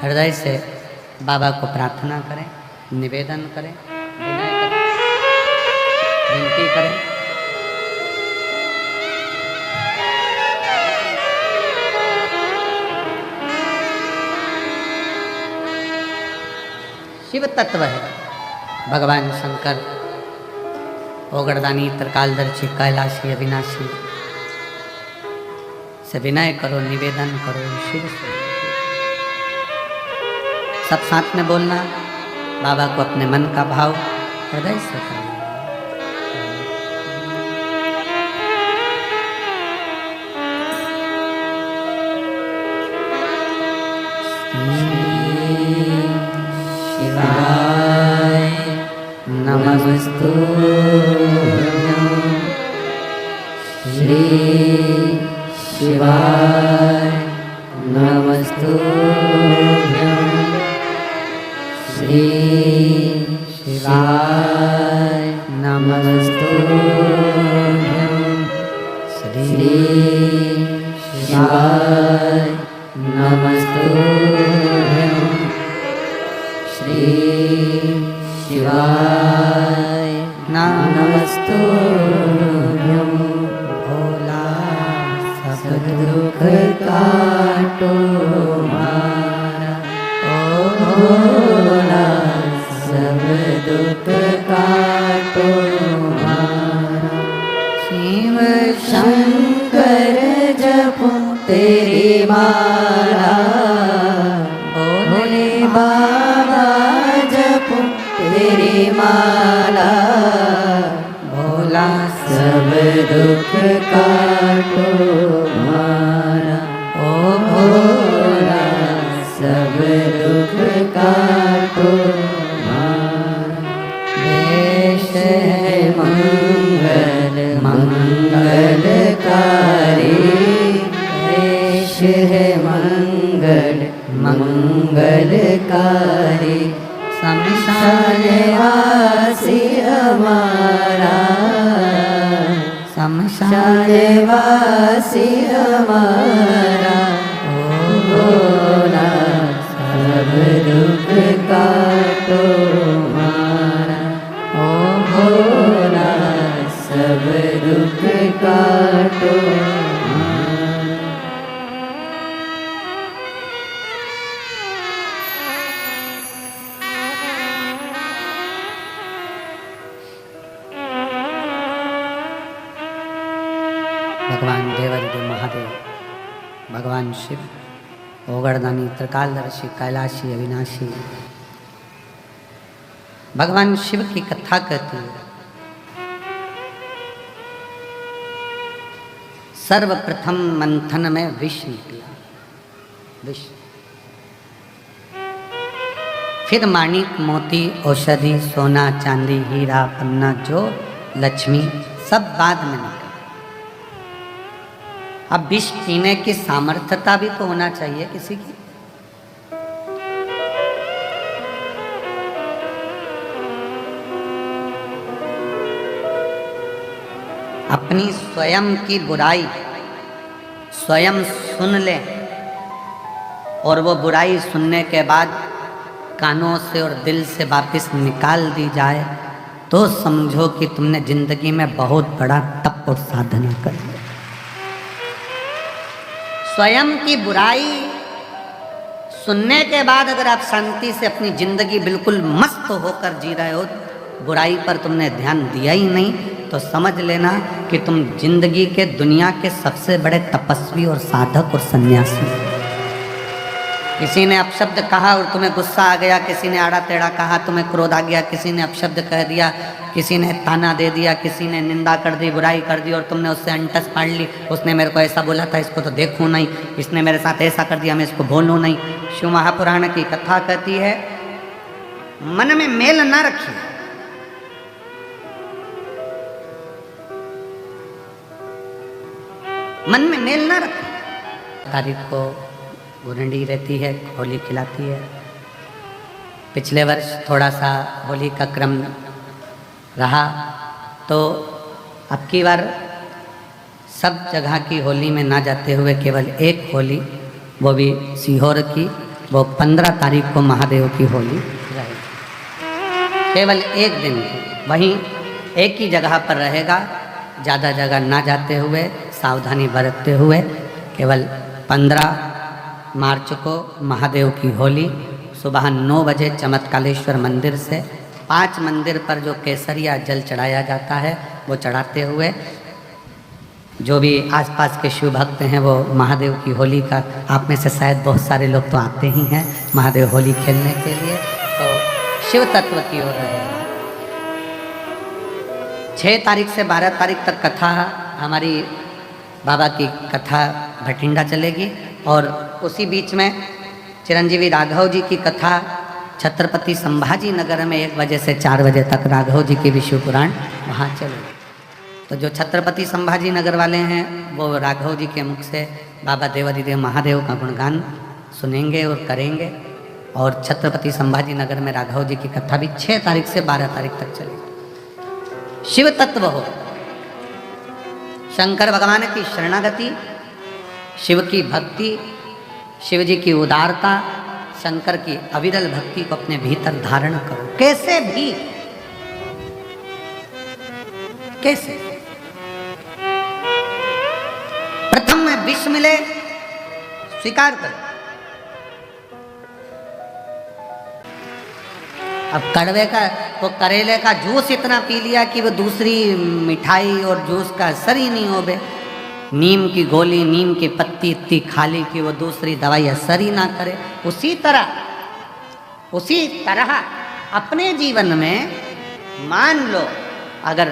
हृदय से बाबा को प्रार्थना करें, निवेदन करें, विनय करें, विनती करें। शिव तत्व है भगवान शंकर, ओगरदानी, त्रिकालदर्शी, कैलाशी, अविनाशी से विनय करो, निवेदन करो शिव से। सब साथ में बोलना, बाबा को अपने मन का भाव हृदय से करना। शिवाय नमस्तुभ्यं,
श्री शिवाय नमस्तुभ्यं, श्री शिवाय नमस्तुभ्यं, श्री शिवाय नमस्तुभ्यं, श्री शिवाय नमस्तुभ्यं।
भोला
सब दुख काटो मारा, ओ भोला सब दुख काटो मारा, शिव शंकर जपो तेरी माला, भोले बाबा जपो तेरी माला, भोला सब दुख काटो मारा, ओ भोला सब दुख काटो मारा। देश है मंगल मंगलकारी, देश है मंगल मंगलकारी, शमशान वासी हमारा, शमशान वासी हमारा, ओ भोला सब दुख काटो मारा, ओ भोला सब दुख काटो मारा। भगवान देवाधिदेव महादेव, भगवान शिव
ओगरदानी त्रिकालदर्शी कैलाशी अविनाशी भगवान शिव की कथा कहती है। सर्वप्रथम मंथन में विष निकला, विष, फिर माणिक मोती औषधि सोना चांदी हीरा पन्ना जो लक्ष्मी सब बाद में निकला। अब विष पीने की सामर्थ्यता भी तो होना चाहिए किसी की। अपनी स्वयं की बुराई स्वयं सुन ले और वो बुराई सुनने के बाद कानों से और दिल से वापस निकाल दी जाए तो समझो कि तुमने जिंदगी में बहुत बड़ा तप और साधना कर लिया। स्वयं की बुराई सुनने के बाद अगर आप शांति से अपनी जिंदगी बिल्कुल मस्त होकर जी रहे हो, बुराई पर तुमने ध्यान दिया ही नहीं, तो समझ लेना कि तुम जिंदगी के दुनिया के सबसे बड़े तपस्वी और साधक और सन्यासी। किसी ने अपशब्द कहा और तुम्हें गुस्सा आ गया, किसी ने आड़ा टेढ़ा कहा तुम्हें क्रोध आ गया, किसी ने अपशब्द कह दिया, किसी ने ताना दे दिया, किसी ने निंदा कर दी, बुराई कर दी और तुमने उससे अंटस पाड़ ली। उसने मेरे को ऐसा बोला था, इसको तो देखूं नहीं, इसने मेरे साथ ऐसा कर दिया, मैं इसको बोलूं नहीं। शिव महापुराण की कथा कहती है मन में मेल न रखिए, मन में मेल ना रखें। तारीख को गुरंडी रहती है, होली खिलाती है। पिछले वर्ष थोड़ा सा होली का क्रम रहा तो अब की बार सब जगह की होली में ना जाते हुए केवल एक होली, वो भी सीहोर की, वो 15 तारीख को महादेव की होली रहेगी। केवल एक दिन की, वहीं एक ही जगह पर रहेगा, ज़्यादा जगह ना जाते हुए, सावधानी बरतते हुए। केवल 15 मार्च को महादेव की होली सुबह 9 बजे चमत्कालेश्वर मंदिर से 5 मंदिर पर जो केसरिया जल चढ़ाया जाता है वो चढ़ाते हुए जो भी आसपास के शिव भक्त हैं वो महादेव की होली का, आप में से शायद बहुत सारे लोग तो आते ही हैं महादेव होली खेलने के लिए, तो शिव तत्व की ओर रहेगा। 6 तारीख से 12 तारीख तक कथा, हमारी बाबा की कथा भटिंडा चलेगी और उसी बीच में चिरंजीवी राघव जी की कथा छत्रपति संभाजी नगर में 1 बजे से 4 बजे तक राघव जी की विष्णु पुराण वहाँ चलेगी। तो जो छत्रपति संभाजी नगर वाले हैं वो राघव जी के मुख से बाबा देवादिदेव महादेव का गुणगान सुनेंगे और करेंगे। और छत्रपति संभाजी नगर में राघव जी की कथा भी 6 तारीख से 12 तारीख तक चलेगी। शिव तत्व हो, शंकर भगवान की शरणागति, शिव की भक्ति, शिव जी की उदारता, शंकर की अविरल भक्ति को अपने भीतर धारण करो। कैसे भी, कैसे प्रथम में विष मिले स्वीकार करो। अब कड़वे का, वो करेले का जूस इतना पी लिया कि वो दूसरी मिठाई और जूस का असर ही नहीं हो बे। नीम की गोली, नीम की पत्ती इतनी खा ली कि वो दूसरी दवाई असर ही ना करे। उसी तरह अपने जीवन में मान लो अगर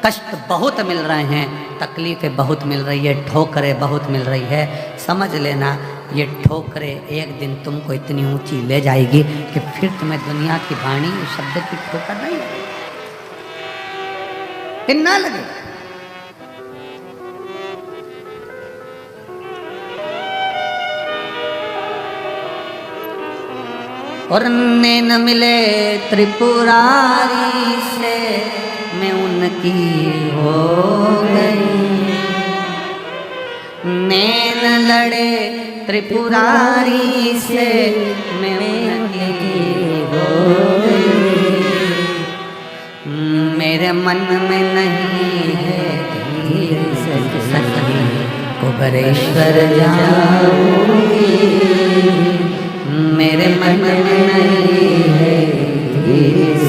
कष्ट बहुत मिल रहे हैं, तकलीफें बहुत मिल रही है, ठोकरें बहुत मिल रही है, समझ लेना ये ठोकरें एक दिन तुमको इतनी ऊंची ले जाएगी कि फिर तुम्हें दुनिया की वाणी शब्द की ठोकर नहीं लगेगी, फिर ना लगे। और नैन मिले त्रिपुरारी से मैं उनकी हो गई, नैन लड़े त्रिपुरारी से मैं उनकी हो गई। मेरे मन में नहीं है सखी कुबरेश्वर जाऊंगी, मेरे मन में नहीं है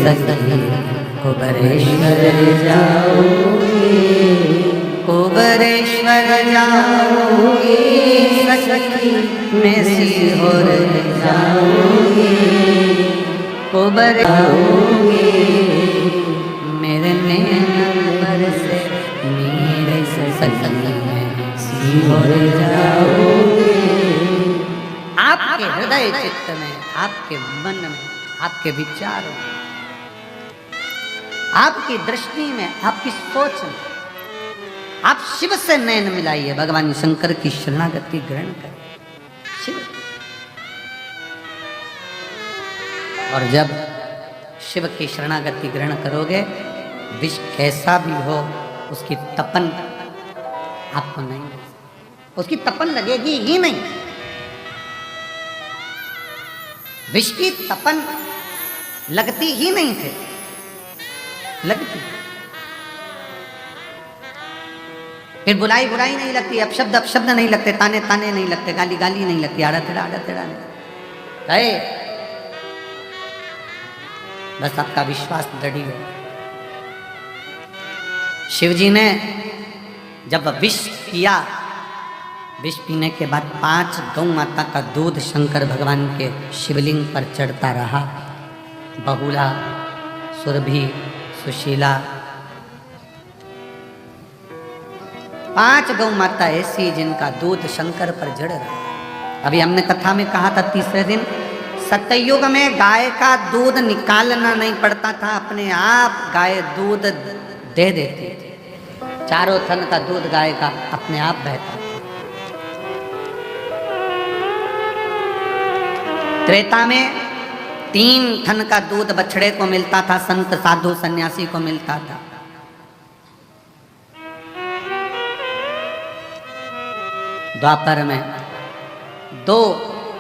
सखी कुबरेश्वर जाऊंगी। कुबरेश्वर जाऊंगी सखी मैं सीहोर जाऊंगी, कुबर जाऊंगी मेरे नैन से मेरे सखी मैं सीहोर जाऊंगी। आपके हृदय चित्त में, आपके मन में, आपके विचारों में, आपकी दृष्टि में, आपकी सोच में आप शिव से नयन मिलाइए, भगवान शंकर की शरणागति ग्रहण करें शिव। और जब शिव की शरणागति ग्रहण करोगे, विष कैसा भी हो उसकी तपन आपको नहीं लगे, उसकी तपन लगेगी ही नहीं। विष की तपन लगती ही नहीं थे, लगती फिर बुराई बुराई नहीं लगती, अपशब्द नहीं लगते, ताने ताने नहीं लगते, गाली गाली नहीं लगती, आड़ा तेड़ा नहीं लगता। बस आपका विश्वास दृढ़ हो। शिवजी ने जब विष पिया, विष पीने के बाद 5 गौ माता का दूध शंकर भगवान के शिवलिंग पर चढ़ता रहा। बहुला, सुरभि, सुशीला, 5 गौ माता ऐसी जिनका दूध शंकर पर जड़ रहा। अभी हमने कथा में कहा था तीसरे दिन, सतयुग में गाय का दूध निकालना नहीं पड़ता था, अपने आप गाय दूध दे देती थी। चारों थन का दूध गाय का अपने आप बहता था। त्रेता में 3 थन का दूध बछड़े को मिलता था, संत साधु सन्यासी को मिलता था। द्वापर में 2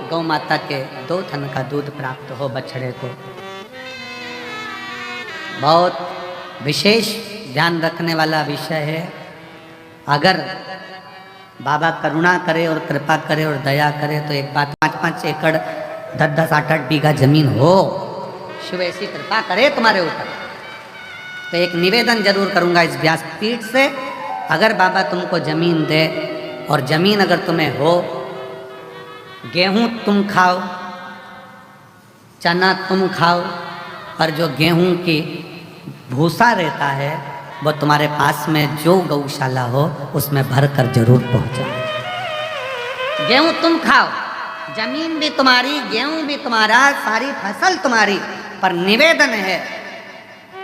गौ माता के 2 थन का दूध प्राप्त हो बछड़े को। बहुत विशेष ध्यान रखने वाला विषय है। अगर बाबा करुणा करे और कृपा करे और दया करे तो एक बात, 5-5 एकड़ 10-10, 8-8 बीघा जमीन हो, शिव ऐसी कृपा करे तुम्हारे ऊपर, तो एक निवेदन जरूर करूंगा इस व्यासपीठ से। अगर बाबा तुमको जमीन दे और जमीन अगर तुम्हें हो, गेहूं तुम खाओ, चना तुम खाओ, और जो गेहूं की भूसा रहता है वो तुम्हारे पास में जो गौशाला हो उसमें भर कर जरूर पहुंचाओ। गेहूं तुम खाओ, जमीन भी तुम्हारी, गेहूं भी तुम्हारा, सारी फसल तुम्हारी, पर निवेदन है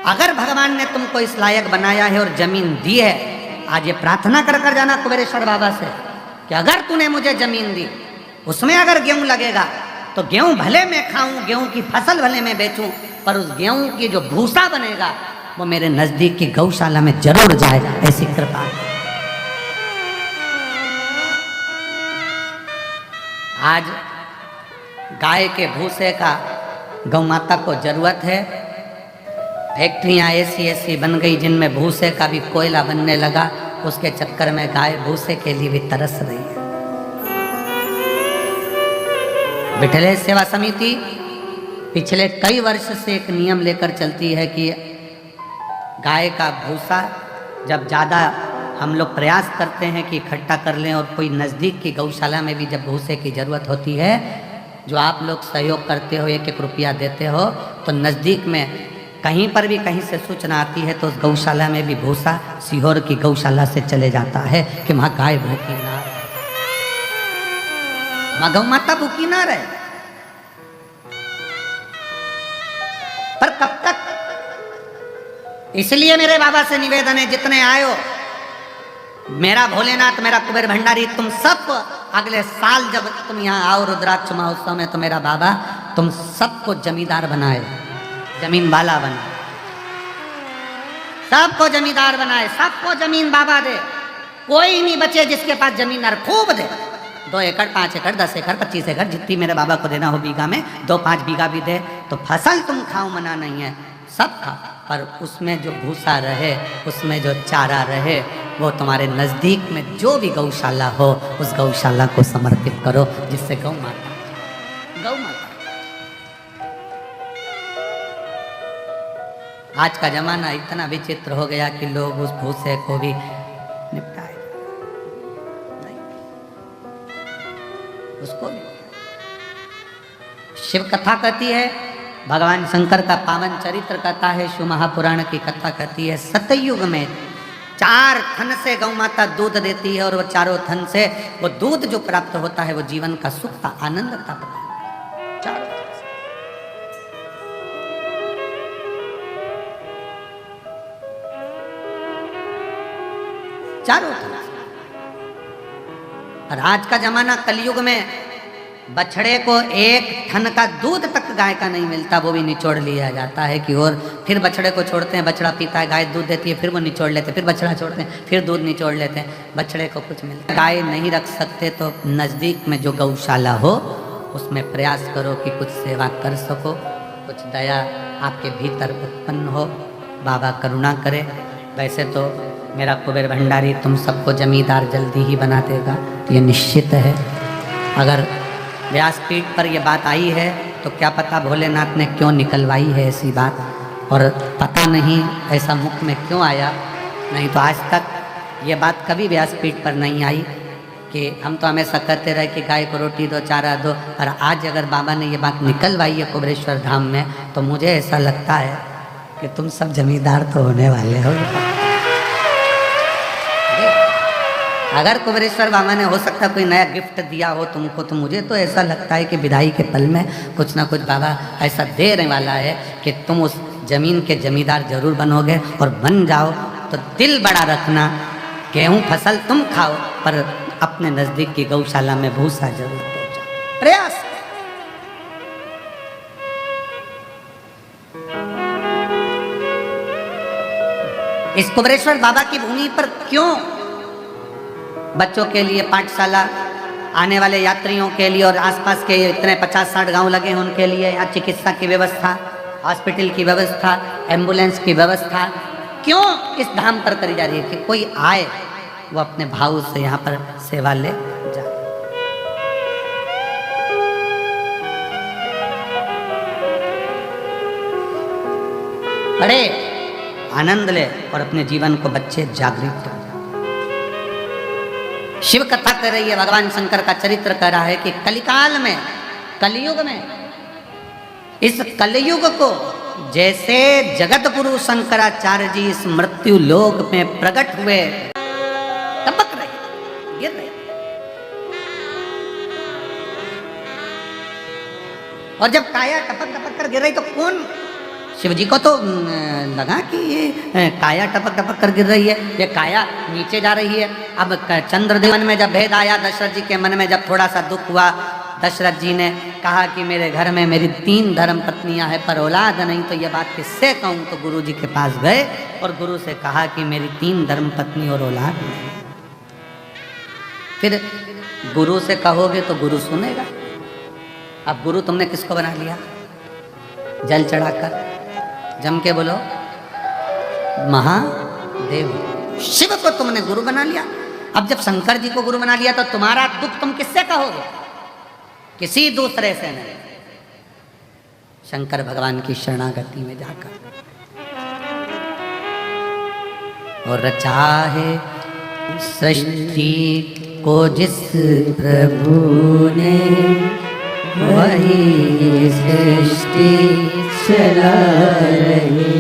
अगर भगवान ने तुमको इस लायक बनाया है और जमीन दी है, आज ये प्रार्थना कर कर जाना कुबेरेश्वर बाबा से कि अगर तूने मुझे जमीन दी, उसमें अगर गेहूं लगेगा तो गेहूं भले मैं खाऊं, गेहूं की फसल भले मैं बेचूं, पर उस गेहूं की जो भूसा बनेगा वो मेरे नजदीक की गौशाला में जरूर जाए, ऐसी कृपा। आज गाय के भूसे का गौ माता को जरूरत है। फैक्ट्रियां ऐसी बन गई जिनमें भूसे का भी कोयला बनने लगा, उसके चक्कर में गाय भूसे के लिए भी तरस रही है। विठलेश सेवा समिति पिछले कई वर्ष से एक नियम लेकर चलती है कि गाय का भूसा जब ज़्यादा हम लोग प्रयास करते हैं कि इकट्ठा कर लें, और कोई नज़दीक की गौशाला में भी जब भूसे की ज़रूरत होती है, जो आप लोग सहयोग करते हो, 1-1 रुपया देते हो, तो नज़दीक में कहीं पर भी कहीं से सूचना आती है तो उस गौशाला में भी भूसा सीहोर की गौशाला से चले जाता है कि वहाँ गाय भूखी ना रहे, वहाँ गौ माता भूखी ना रहे। पर कब तक? इसलिए मेरे बाबा से निवेदन है, जितने आयो, मेरा भोलेनाथ, मेरा कुबेर भंडारी, तुम सब अगले साल जब तुम यहाँ आओ रुद्राक्ष महोत्सव में, तो मेरा बाबा तुम सबको जमींदार बनाए, जमीन वाला बनाए, सबको जमींदार बनाए, सबको जमीन बाबा दे, कोई नहीं बचे जिसके पास जमीन खूब दे। 2 एकड़, 5 एकड़, 10 एकड़, 25 एकड़, जितनी मेरे बाबा को देना हो बीघा में, 2-5 बीघा भी दे, तो फसल तुम खाओ, मना नहीं है, सब खाओ, पर उसमें जो भूसा रहे, उसमें जो चारा रहे, वो तुम्हारे नज़दीक में जो भी गौशाला हो उस गौशाला को समर्पित करो, जिससे गौ माता। आज का जमाना इतना विचित्र हो गया कि लोग उस भूसे को भी निपटा शिव कथा कहती है, भगवान शंकर का पावन चरित्र कहता है, शिव महापुराण की कथा कहती है, सतयुग में 4 थन से गौ माता दूध देती है और वो चारों थन से वो दूध जो प्राप्त होता है वो जीवन का सुख का आनंद का चारों थन। और आज का जमाना कलयुग में बछड़े को 1 थन का दूध तक गाय का नहीं मिलता, वो भी निचोड़ लिया जाता है कि और फिर बछड़े को छोड़ते हैं, बछड़ा पीता है, गाय दूध देती है, फिर वो निचोड़ लेते हैं, फिर बछड़ा छोड़ते हैं, फिर दूध निचोड़ लेते हैं, बछड़े को कुछ मिलता है। गाय नहीं रख सकते तो नज़दीक में जो गौशाला हो उसमें प्रयास करो कि कुछ सेवा कर सको, कुछ दया आपके भीतर उत्पन्न हो, बाबा करुणा करे। वैसे तो मेरा कुबेर भंडारी तुम सबको जमींदार जल्दी ही बना देगा, ये निश्चित है। अगर व्यासपीठ पर यह बात आई है तो क्या पता भोलेनाथ ने क्यों निकलवाई है ऐसी बात, और पता नहीं ऐसा मुख में क्यों आया, नहीं तो आज तक ये बात कभी व्यासपीठ पर नहीं आई कि हम तो हमेशा कहते रहे कि गाय को रोटी दो, चारा दो, और आज अगर बाबा ने ये बात निकलवाई है कुबेरेश्वर धाम में तो मुझे ऐसा लगता है कि तुम सब जमींदार तो होने वाले हो। अगर कुबेरेश्वर बाबा ने हो सकता कोई नया गिफ्ट दिया हो तुमको, तो मुझे तो ऐसा लगता है कि विदाई के पल में कुछ ना कुछ बाबा ऐसा देने वाला है कि तुम उस जमीन के जमींदार जरूर बनोगे, और बन जाओ तो दिल बड़ा रखना, गेहूं फसल तुम खाओ पर अपने नजदीक की गौशाला में भूसा जरूर पहुंचाओ, प्रयास। इस कुबेरेश्वर बाबा की भूमि पर क्यों बच्चों के लिए पाठशाला, आने वाले यात्रियों के लिए और आसपास के इतने 50-60 गांव लगे हैं उनके लिए या चिकित्सा की व्यवस्था, हॉस्पिटल की व्यवस्था, एम्बुलेंस की व्यवस्था क्यों इस धाम पर करी जा रही है कि कोई आए वो अपने भाव से यहाँ पर सेवा ले जाए। पढ़े, आनंद ले और अपने जीवन को बच्चे जागृत कर। शिव कथा कर रही है, भगवान शंकर का चरित्र कर रहा है कि कलिकाल में, कलयुग में, इस कलयुग को जैसे जगत गुरु शंकराचार्य जी इस मृत्यु लोक में प्रकट हुए, टपक रहे, गिर रहे, और जब काया टपक टपक कर गिर रही तो कौन, शिव जी को तो लगा कि ये काया टपक टपक कर गिर रही है, ये काया नीचे जा रही है। अब चंद्रदेव मन में जब भेद आया, दशरथ जी के मन में जब थोड़ा सा दुख हुआ, दशरथ जी ने कहा कि मेरे घर में मेरी 3 धर्म पत्नियां हैं पर औलाद नहीं, तो ये बात किससे कहूँ, तो गुरु जी के पास गए और गुरु से कहा कि मेरी 3 धर्म पत्नी और औलाद नहीं। फिर गुरु से कहोगे तो गुरु सुनेगा। अब गुरु तुमने किसको बना लिया, जल चढ़ाकर जम के बोलो महादेव, शिव को तुमने गुरु बना लिया। अब जब शंकर जी को गुरु बना लिया तो तुम्हारा दुख तुम किससे कहोगे, किसी दूसरे से नहीं, शंकर भगवान की शरणागति में जाकर। और रचा है सृष्टि को जिस प्रभु ने, वही सृष्टि चला रही।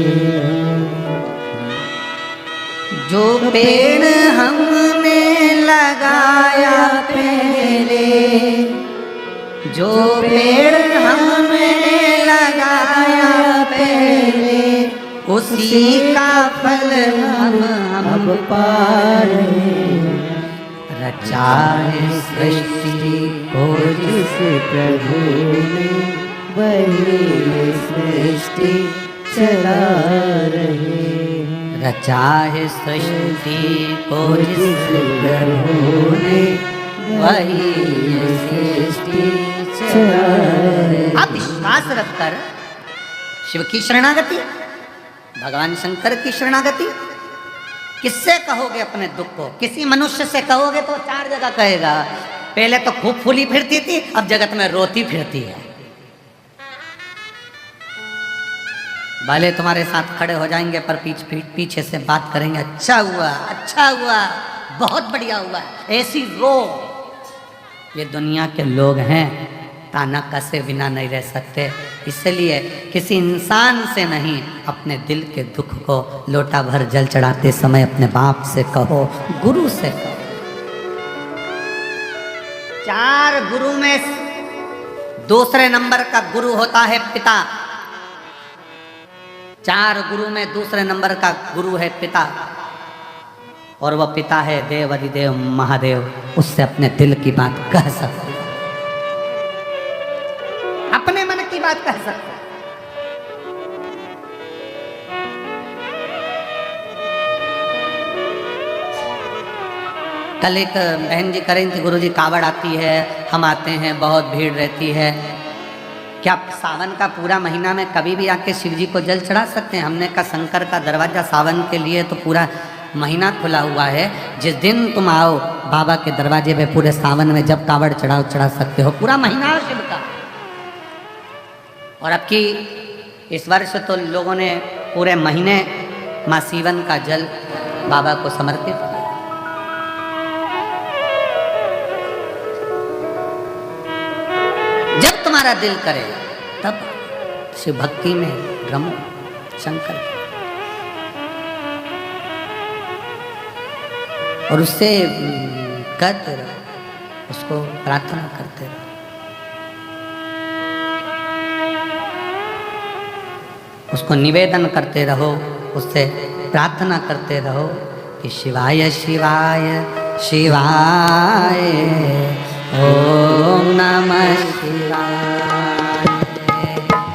जो पेड़ हमने लगाया पहले, जो पेड़ हमने लगाया पहले, उसी का फल हम पा रहे। रचा है सृष्टि को जिस प्रभु ने, वही सृष्टि चला रहे। रचा है सृष्टि को जिस प्रभु ने, वही सृष्टि चला रहे। आप विश्वास रखकर शिव की शरणागति, भगवान शंकर की शरणागति किससे कहोगे अपने दुख को, किसी मनुष्य से कहोगे तो 4 जगह कहेगा। पहले तो खूब फूली फिरती थी, अब जगत में रोती फिरती है। भले तुम्हारे साथ खड़े हो जाएंगे पर पीछे से बात करेंगे, अच्छा हुआ, अच्छा हुआ, बहुत बढ़िया हुआ, ऐसी रो। ये दुनिया के लोग हैं, ताना कसे बिना नहीं रह सकते। इसलिए किसी इंसान से नहीं, अपने दिल के दुख को लोटा भर जल चढ़ाते समय अपने बाप से कहो, गुरु से कहो। 4 गुरु में दूसरे नंबर का गुरु होता है पिता। 4 गुरु में दूसरे नंबर का गुरु है पिता, और वह पिता है देव अधिदेव महादेव। उससे अपने दिल की बात कह सकते, अपने मन की बात कह सकते। कल एक बहन जी करें थी, गुरुजी कावड़ आती है, हम आते हैं, बहुत भीड़ रहती है, क्या सावन का पूरा महीना में कभी भी आके शिव जी को जल चढ़ा सकते हैं? हमने कहा शंकर का दरवाजा सावन के लिए तो पूरा महीना खुला हुआ है। जिस दिन तुम आओ बाबा के दरवाजे पे पूरे सावन में जब कावड़ चढ़ाओ चढ़ा सकते हो, पूरा महीना है शिव का। और अब की इस वर्ष तो लोगों ने पूरे महीने माँ सीवन का जल बाबा को समर्पित किया। जब तुम्हारा दिल करे तब शिव भक्ति में रमो, शंकर की, और उससे करते रहो, उसको प्रार्थना करते रहो। उसको निवेदन करते रहो, उससे प्रार्थना करते रहो कि शिवाय शिवाय शिवाय ओम नमः शिवाय,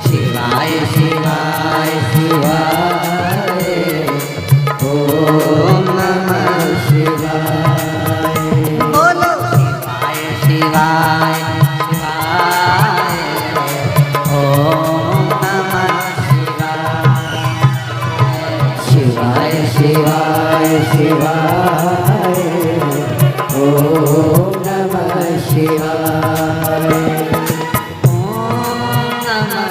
शिवाय शिवाय शिवाय ओम नमः शिवाय। बोलो शिवाय शिवाय शिवाय ओम नमः शिवाय, शिवाय शिवाय ओम नमः शिवाय। ओम नमः।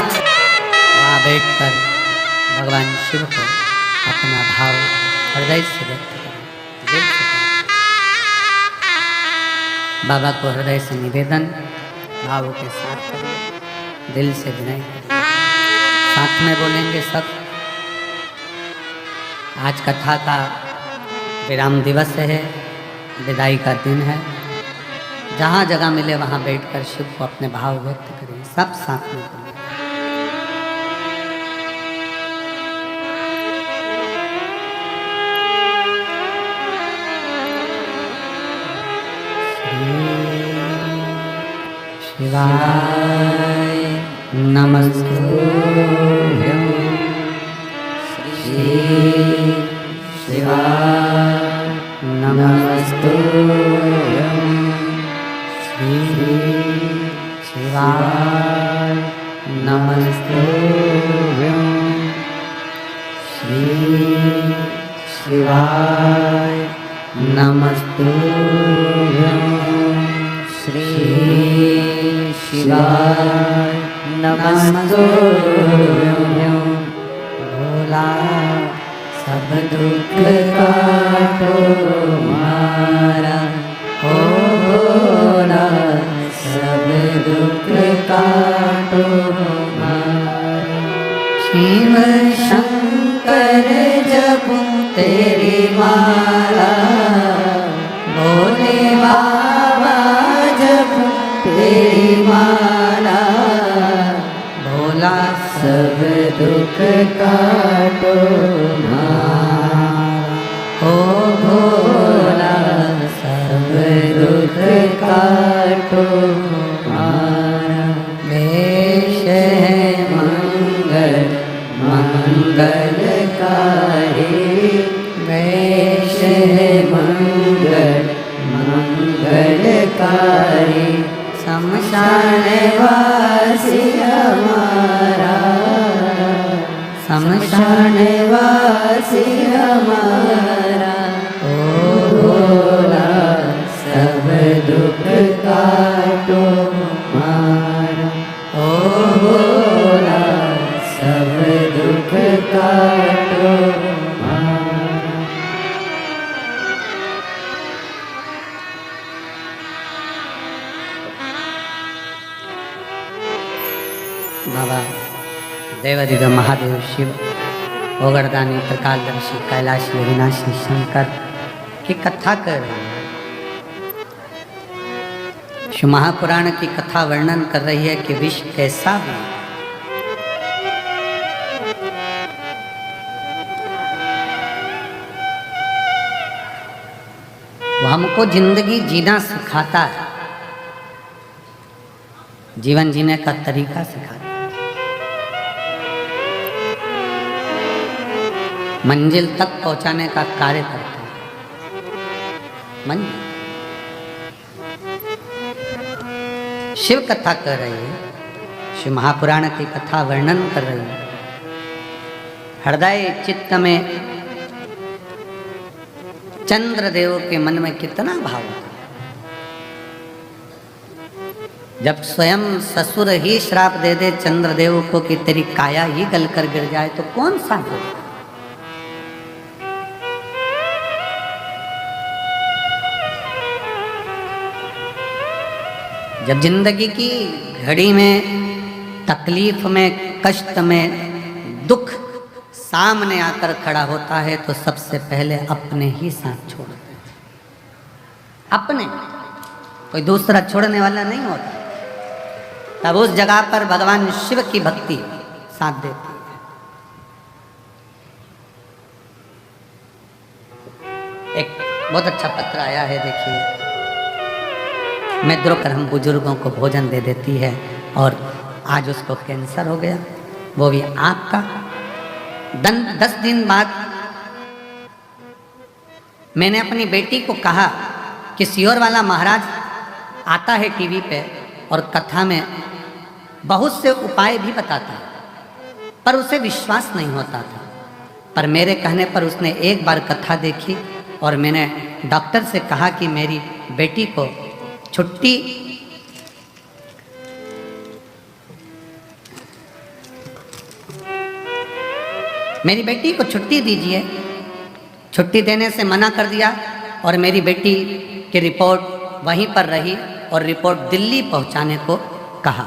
वहाँ बैठकर भगवान शिव को अपना भाव हृदय से व्यक्त करें, दिल से करें। बाबा को हृदय से निवेदन भाव के साथ करें, दिल से विनय करें। साथ में बोलेंगे सब। आज कथा का विराम दिवस है, विदाई का दिन है। जहाँ जगह मिले वहाँ बैठकर शिव को अपने भाव व्यक्त करें, सब साथ में बोलें। शिवाय नमस्तुभ्यं, श्री शिवाय नमस्तुभ्यं, श्री शिवाय नमस्तुभ्यं, श्री शिवाय नमस्तुभ्यं, श्री शिवाय नमस्तुभ्यं। भोला सब दुख काटो मारा, ओ भोला सब दुख काटो मारा। शिव शंकर जपूं तेरी माला, भोले बाबा जपूं तेरी माला। भोला सब दुख काटो मारा, ओ भोला सब दुख काटो मारा। वेश है मंगल मंगलकारी, वेश है मंगल मंगलकारी। शमशान वासी हमारा, शमशान वासी हमारा। ओ भोला सब दुख काटो मारा, ओ भोला सब दुख काटो मारा। देवादिदेव महादेव शिव ओगरदानी त्रिकालदर्शी कैलाशी अविनाशी शंकर की कथा कर रहे हैं। शिव महापुराण की कथा वर्णन कर रही है कि विष कैसा भी वो हमको जिंदगी जीना सिखाता है, जीवन जीने का तरीका सिखाता है, मंजिल तक पहुंचाने का कार्य करता है। मंजिल शिव कथा कर रही है, शिव महापुराण की कथा वर्णन कर रही है। हृदय चित्त में चंद्रदेव के मन में कितना भाव होता है। जब स्वयं ससुर ही श्राप दे दे चंद्रदेव को कि तेरी काया ही गलकर गिर जाए तो कौन सा हो। जब जिंदगी की घड़ी में तकलीफ में कष्ट में दुख सामने आकर खड़ा होता है तो सबसे पहले अपने ही साथ छोड़ते हैं। अपने, कोई दूसरा छोड़ने वाला नहीं होता। तब उस जगह पर भगवान शिव की भक्ति साथ देती है। एक बहुत अच्छा पत्र आया है, देखिए। मैं द्रोकर हम बुजुर्गों को भोजन दे देती है और आज उसको कैंसर हो गया, वो भी आँख का। 10 दिन बाद मैंने अपनी बेटी को कहा कि सियोर वाला महाराज आता है टीवी पे और कथा में बहुत से उपाय भी बताता है, पर उसे विश्वास नहीं होता था। पर मेरे कहने पर उसने एक बार कथा देखी और मैंने डॉक्टर से कहा कि मेरी बेटी को छुट्टी मेरी बेटी को छुट्टी दीजिए। छुट्टी देने से मना कर दिया और मेरी बेटी की रिपोर्ट वहीं पर रही और रिपोर्ट दिल्ली पहुंचाने को कहा।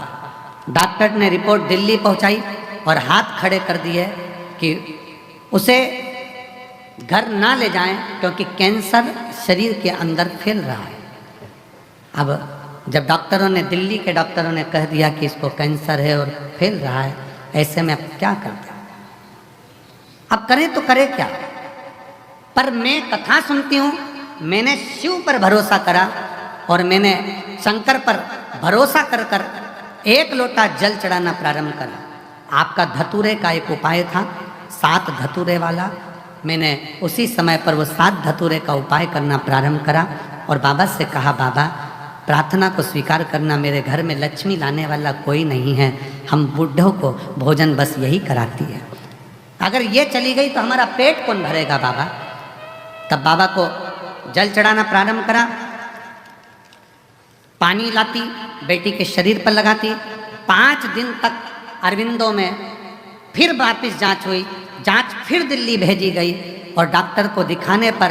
डॉक्टर ने रिपोर्ट दिल्ली पहुंचाई और हाथ खड़े कर दिए कि उसे घर ना ले जाएं क्योंकि कैंसर शरीर के अंदर फैल रहा है। अब जब डॉक्टरों ने, दिल्ली के डॉक्टरों ने कह दिया कि इसको कैंसर है और फैल रहा है, ऐसे में अब क्या करते, अब करें तो करें क्या। पर मैं कथा सुनती हूँ, मैंने शिव पर भरोसा करा और मैंने शंकर पर भरोसा कर कर 1 लोटा जल चढ़ाना प्रारंभ करा। आपका धतूरे का एक उपाय था, 7 धतूरे वाला। मैंने उसी समय पर वो 7 धतूरे का उपाय करना प्रारंभ करा और बाबा से कहा, बाबा प्रार्थना को स्वीकार करना, मेरे घर में लक्ष्मी लाने वाला कोई नहीं है, हम बूढ़ों को भोजन बस यही कराती है, अगर ये चली गई तो हमारा पेट कौन भरेगा बाबा। तब बाबा को जल चढ़ाना प्रारंभ करा, पानी लाती, बेटी के शरीर पर लगाती। 5 दिन तक अरविंदों में फिर वापस जांच हुई, जांच फिर दिल्ली भेजी गई और डॉक्टर को दिखाने पर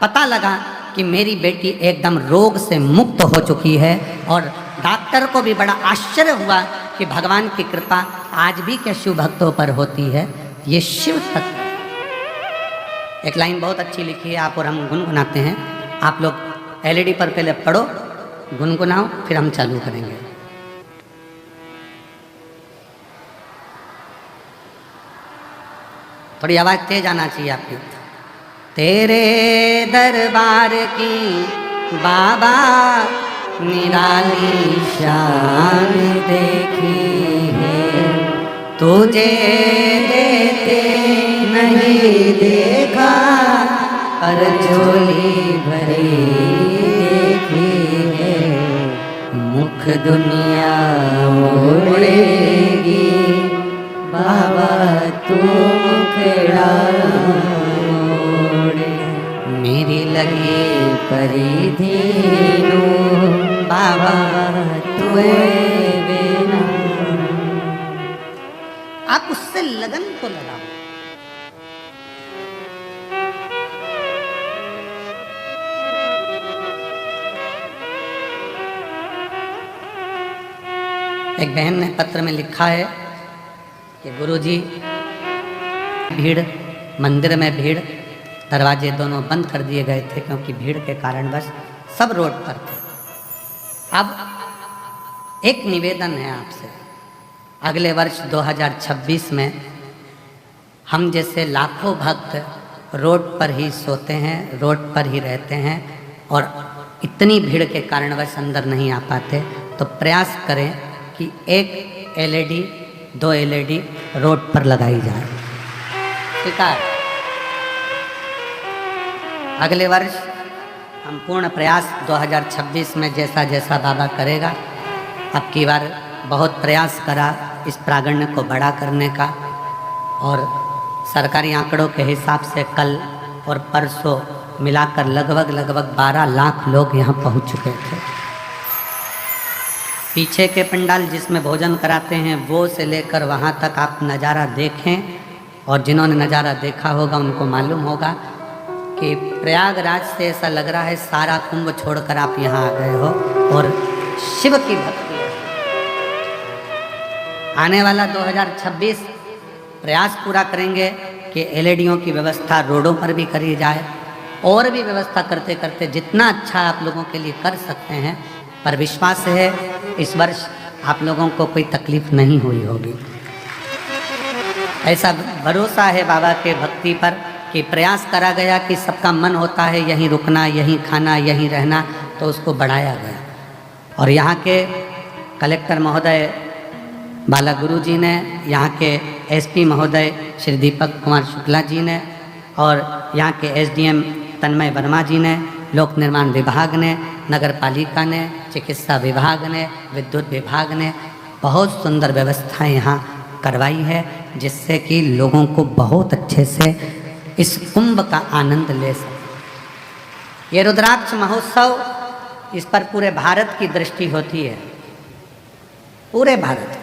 पता लगा कि मेरी बेटी एकदम रोग से मुक्त हो चुकी है। और डॉक्टर को भी बड़ा आश्चर्य हुआ कि भगवान की कृपा आज भी क्या शिव भक्तों पर होती है। ये शिव तत्व। एक लाइन बहुत अच्छी लिखी है, आप और हम गुनगुनाते हैं। आप लोग एलईडी पर पहले पढ़ो, गुनगुनाओ, फिर हम चालू करेंगे। थोड़ी आवाज तेज आना चाहिए आपकी। तेरे दरबार की बाबा निराली शान देखी है, तुझे देते नहीं देखा पर झोली भरी देखी है। मुख दुनिया ओढ़ेगी बाबा तू मुखड़ा ओढ़े, मेरी लगी परिधीनो बाबा तुए बिना। आप उससे लगन को लगाओ। एक बहन ने पत्र में लिखा है कि गुरुजी भीड़, मंदिर में भीड़, दरवाजे दोनों बंद कर दिए गए थे क्योंकि भीड़ के कारणवश सब रोड पर थे। अब एक निवेदन है आपसे, अगले वर्ष 2026 में हम जैसे लाखों भक्त रोड पर ही सोते हैं, रोड पर ही रहते हैं और इतनी भीड़ के कारणवश अंदर नहीं आ पाते, तो प्रयास करें कि एक एलईडी 2 एलईडी रोड पर लगाई जाए। ठीक है, अगले वर्ष हम पूर्ण प्रयास 2026 में जैसा जैसा बाबा करेगा, अब की बार बहुत प्रयास करा इस प्रांगण को बड़ा करने का, और सरकारी आंकड़ों के हिसाब से कल और परसों मिलाकर लगभग 12 लाख लोग यहाँ पहुँच चुके थे। पीछे के पंडाल जिसमें भोजन कराते हैं वो से लेकर वहाँ तक आप नज़ारा देखें, और जिन्होंने नज़ारा देखा होगा उनको मालूम होगा कि प्रयागराज से ऐसा लग रहा है सारा कुंभ छोड़कर आप यहाँ आ गए हो और शिव की भक्ति है। आने वाला 2026 प्रयास पूरा करेंगे कि एलईडीओं की व्यवस्था रोडों पर भी करी जाए, और भी व्यवस्था करते करते जितना अच्छा आप लोगों के लिए कर सकते हैं, पर विश्वास है इस वर्ष आप लोगों को कोई तकलीफ नहीं हुई होगी। ऐसा भरोसा है बाबा के भक्ति पर कि प्रयास करा गया कि सबका मन होता है यहीं रुकना, यहीं खाना, यहीं रहना, तो उसको बढ़ाया गया। और यहाँ के कलेक्टर महोदय बाला गुरु जी ने, यहाँ के एसपी महोदय श्री दीपक कुमार शुक्ला जी ने, और यहाँ के एसडीएम तन्मय वर्मा जी ने, लोक निर्माण विभाग ने, नगर पालिका ने, चिकित्सा विभाग ने, विद्युत विभाग ने बहुत सुंदर व्यवस्थाएं यहाँ करवाई है, जिससे कि लोगों को बहुत अच्छे से इस कुंभ का आनंद ले सके। ये रुद्राक्ष महोत्सव, इस पर पूरे भारत की दृष्टि होती है, पूरे भारत।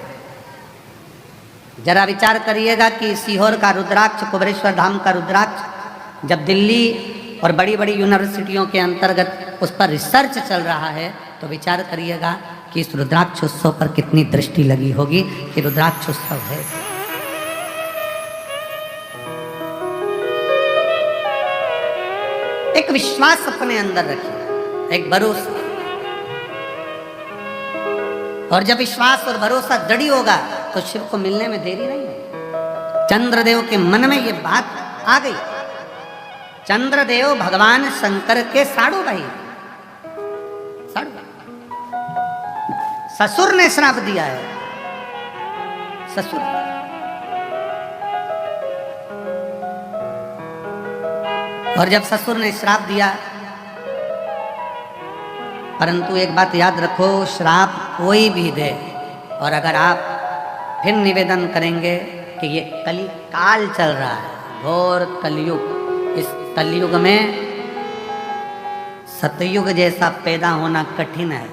जरा विचार करिएगा कि सीहोर का रुद्राक्ष, कुबेरेश्वर धाम का रुद्राक्ष जब दिल्ली और बड़ी बड़ी यूनिवर्सिटियों के अंतर्गत उस पर रिसर्च चल रहा है, तो विचार करिएगा कि इस रुद्राक्ष उत्सव पर कितनी दृष्टि लगी होगी कि रुद्राक्ष उत्सव है। एक विश्वास अपने अंदर रखिए, एक भरोसा, और जब विश्वास और भरोसा दृढ़ होगा तो शिव को मिलने में देरी नहीं है। चंद्रदेव के मन में ये बात आ गई। चंद्रदेव भगवान शंकर के साड़ू भाई, साड़ू ससुर ने श्राप दिया है, ससुर। और जब ससुर ने श्राप दिया, परंतु एक बात याद रखो, श्राप कोई भी दे, और अगर आप फिर निवेदन करेंगे कि ये कली काल चल रहा है, घोर कलयुग, इस कलयुग में सतयुग जैसा पैदा होना कठिन है।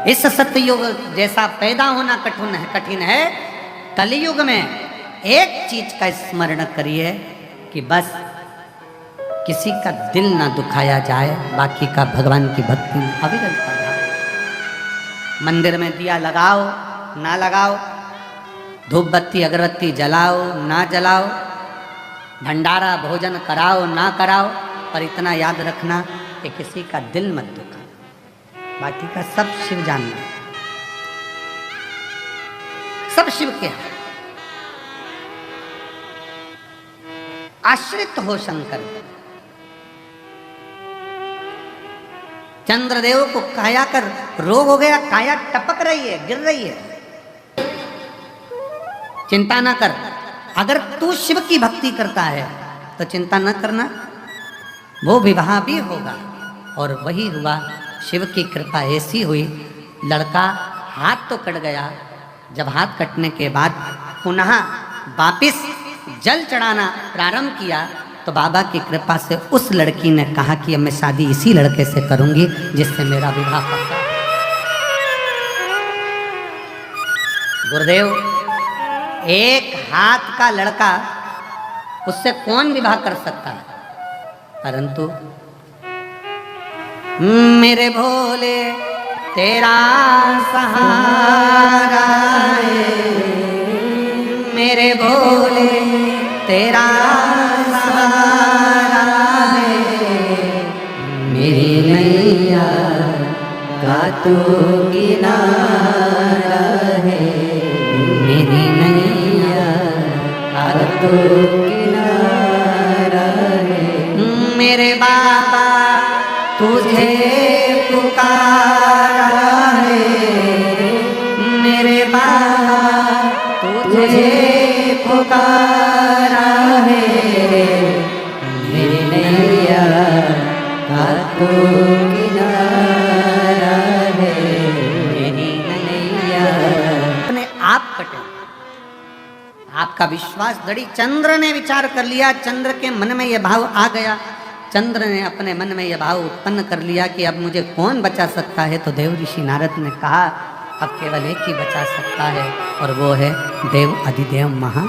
इस सतयुग जैसा पैदा होना कठिन है। कलयुग में एक चीज का स्मरण करिए कि बस किसी का दिल ना दुखाया जाए, बाकी का भगवान की भक्ति में अविरल रहा। मंदिर में दिया लगाओ ना लगाओ, धूप बत्ती अगरबत्ती जलाओ ना जलाओ, भंडारा भोजन कराओ ना कराओ, पर इतना याद रखना कि किसी का दिल मत दुखा, बाकी का सब शिव जानना, सब शिव के हैं। आश्रित हो शंकर। चंद्रदेव को काया कर रोग हो गया, काया टपक रही है, गिर रही है। चिंता ना कर, अगर तू शिव की भक्ति करता है तो चिंता न करना, वो विवाह भी होगा। और वही हुआ, शिव की कृपा ऐसी हुई, लड़का हाथ तो कट गया, जब हाथ कटने के बाद पुनः वापिस जल चढ़ाना प्रारंभ किया, तो बाबा की कृपा से उस लड़की ने कहा कि अब मैं शादी इसी लड़के से करूंगी जिससे मेरा विवाह पक्का। गुरुदेव, एक हाथ का लड़का, उससे कौन विवाह कर सकता है? परंतु मेरे भोले तेरा सहारा है, मेरे भोले तेरा सहारा है,
मेरी नैया का तू किनारा है,
मेरी नैया
का तू किनारा है।
मेरे बाबा तुझे पुकारा है, मेरे बाबा तुझे पुकारा है,
मेरी नैया का तू किनारा है,
मेरी नैया अपने आप कटे। आपका विश्वास दृढ़। चंद्र ने विचार कर लिया, चंद्र के मन में यह भाव आ गया, चंद्र ने अपने मन में यह भाव उत्पन्न कर लिया कि अब मुझे कौन बचा सकता है। तो देव ऋषि नारद ने कहा अब केवल एक ही बचा सकता है और वो है देव अधिदेव महा।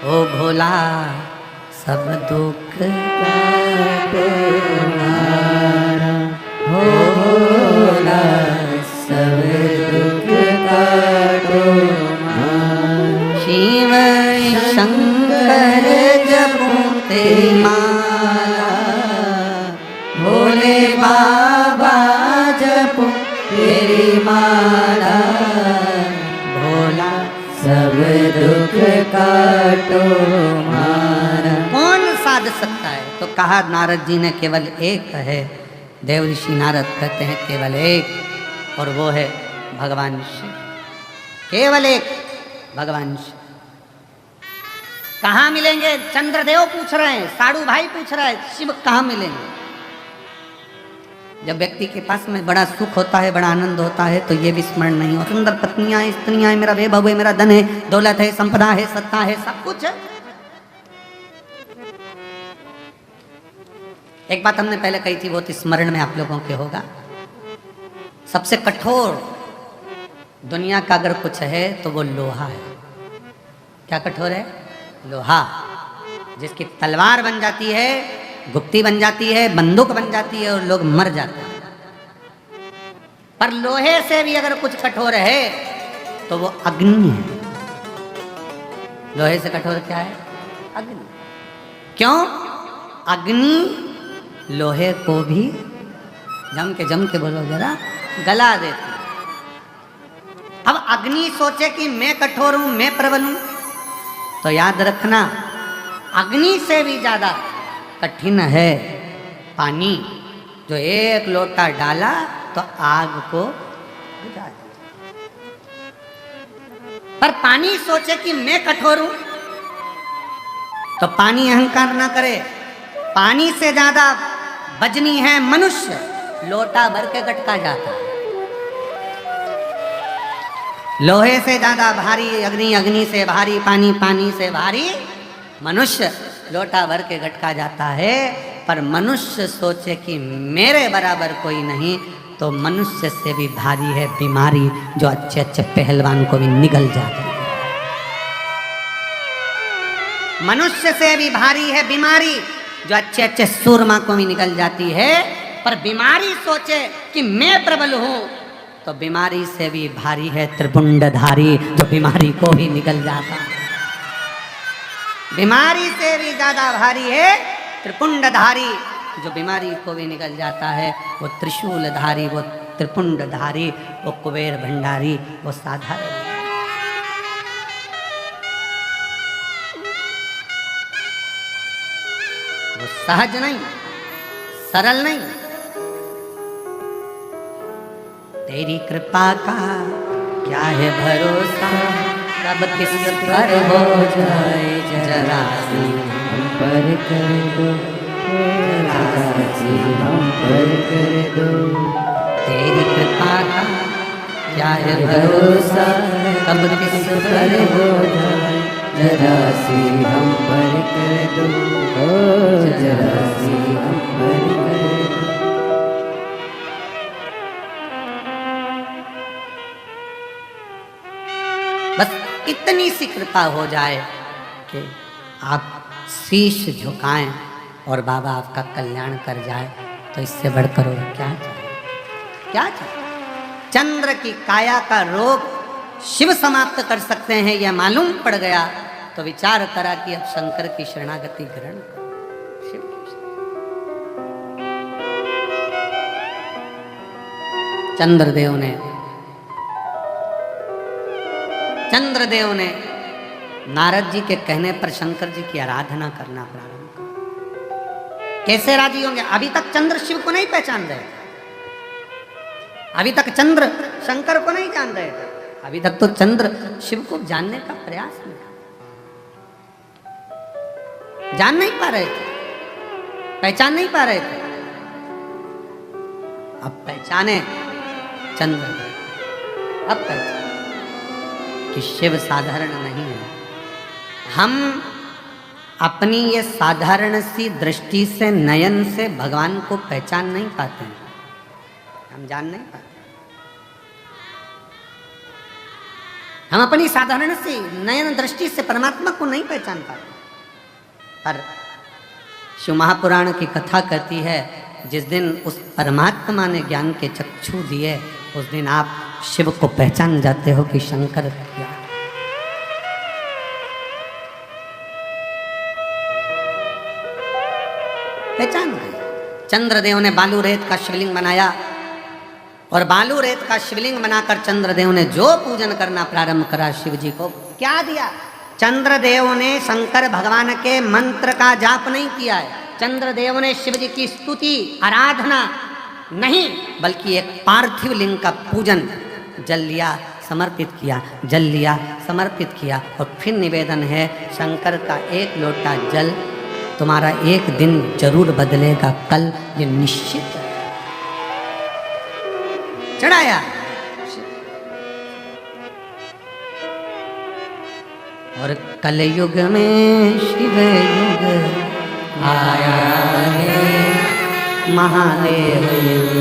ओ भोला सब दुख
तुम्हारा हो भोला सब दुख काटो मारा।
शिव शंकर जपूं तेरी माला,
भोले बाबा जपूं तेरी माला,
भोला
सब दुख काटो मारा।
कौन साध सकता है? तो कहा नारद जी ने केवल एक है। देव ऋषि नारद कहते हैं केवल एक, और वो है भगवान शिव। केवल एक भगवान शिव। कहाँ मिलेंगे? चंद्रदेव पूछ रहे हैं, साड़ू भाई पूछ रहा है, शिव कहाँ मिलेंगे? जब व्यक्ति के पास में बड़ा सुख होता है, बड़ा आनंद होता है, तो ये भी स्मरण नहीं हो। सुंदर पत्नियां, स्त्रियां, मेरा वैभव है, मेरा धन है, दौलत है, संपदा है, सत्ता है, सब कुछ है। एक बात हमने पहले कही थी, वो तो स्मरण में आप लोगों के होगा। सबसे कठोर दुनिया का अगर कुछ है तो वो लोहा है। क्या कठोर है? लोहा। जिसकी तलवार बन जाती है, गुप्ती बन जाती है, बंदूक बन जाती है और लोग मर जाते हैं। पर लोहे से भी अगर कुछ कठोर है तो वो अग्नि है। लोहे से कठोर क्या है? अग्नि। क्यों? अग्नि लोहे को भी जम के बोलो जरा गला देती। अब अग्नि सोचे कि मैं कठोर हूं, मैं प्रबल हूं, तो याद रखना अग्नि से भी ज्यादा कठिन है पानी। जो एक लोटा डाला तो आग को बुझा दिया। पर पानी सोचे कि मैं कठोर हूं, तो पानी अहंकार ना करे। पानी से ज्यादा वजनी है मनुष्य, लोटा भर के गटका जाता है। लोहे से ज्यादा भारी अग्नि, अग्नि से भारी पानी, पानी से भारी मनुष्य, लोटा भर के गटका जाता है। पर मनुष्य सोचे कि मेरे बराबर कोई नहीं, तो मनुष्य से भी भारी है बीमारी, जो अच्छे अच्छे पहलवान को भी निगल जाती है। मनुष्य से भी भारी है बीमारी, जो अच्छे अच्छे सूरमा को भी निकल जाती है। पर बीमारी सोचे कि मैं प्रबल हूं, तो बीमारी से भी भारी है त्रिपुंडधारी, जो बीमारी को ही निकल जाता है। बीमारी से भी ज्यादा भारी है त्रिपुंडधारी, जो बीमारी को भी निकल जाता है। वो त्रिशूलधारी, वो त्रिपुंडधारी, वो कुबेर भंडारी, वो साधारण। वो सहज नहीं, सरल नहीं। तेरी कृपा का क्या है भरोसा, कब किस पर हो जाए जरा सी
हम पर कर दो, जरा सी हम पर कर दो।
तेरी कृपा का क्या है
भरोसा
कब किस
पर हो जाए जरा सी हम पर कर दो, जरा सी हम पर कर दो।
बस इतनी सी कृपा हो जाए कि आप शीश झुकाएं और बाबा आपका कल्याण कर जाए, तो इससे बढ़कर और क्या चाहिए? क्या चाहिए? चंद्र की काया का रोग शिव समाप्त कर सकते हैं यह मालूम पड़ गया तो विचार करा कि अब शंकर की शरणागति ग्रहण करो। शिव की चंद्रदेव ने नारद जी के कहने पर शंकर जी की आराधना करना प्रारंभ किया। कैसे राजी होंगे? अभी तक चंद्र शिव को नहीं पहचान रहे थे, अभी तक चंद्र शंकर को नहीं जान रहे थे, अभी तक तो चंद्र शिव को जानने का प्रयास नहीं था, जान नहीं पा रहे थे, पहचान नहीं पा रहे थे। अब पहचाने चंद्र, अब पहचाने कि शिव साधारण नहीं है। हम अपनी ये साधारण सी दृष्टि से, नयन से भगवान को पहचान नहीं पाते हैं, हम जान नहीं पाते। हम अपनी साधारण सी नयन दृष्टि से परमात्मा को नहीं पहचान पाते। पर शिव महापुराण की कथा कहती है जिस दिन उस परमात्मा ने ज्ञान के चक्षु दिए उस दिन आप शिव को पहचान जाते हो कि शंकर क्या। पहचान गए। चंद्रदेव ने बालू रेत का शिवलिंग बनाया और बालू रेत का शिवलिंग बनाकर चंद्रदेव ने जो पूजन करना प्रारंभ करा शिव जी को क्या दिया। चंद्रदेव ने शंकर भगवान के मंत्र का जाप नहीं किया है, चंद्रदेव ने शिव जी की स्तुति आराधना नहीं, बल्कि एक पार्थिव लिंग का पूजन, जल लिया समर्पित किया, जल लिया समर्पित किया। और फिर निवेदन है शंकर का एक लोटा जल तुम्हारा एक दिन जरूर बदलेगा, कल ये निश्चित है। चढ़ाया और कलयुग में शिव युग आया है, महादेव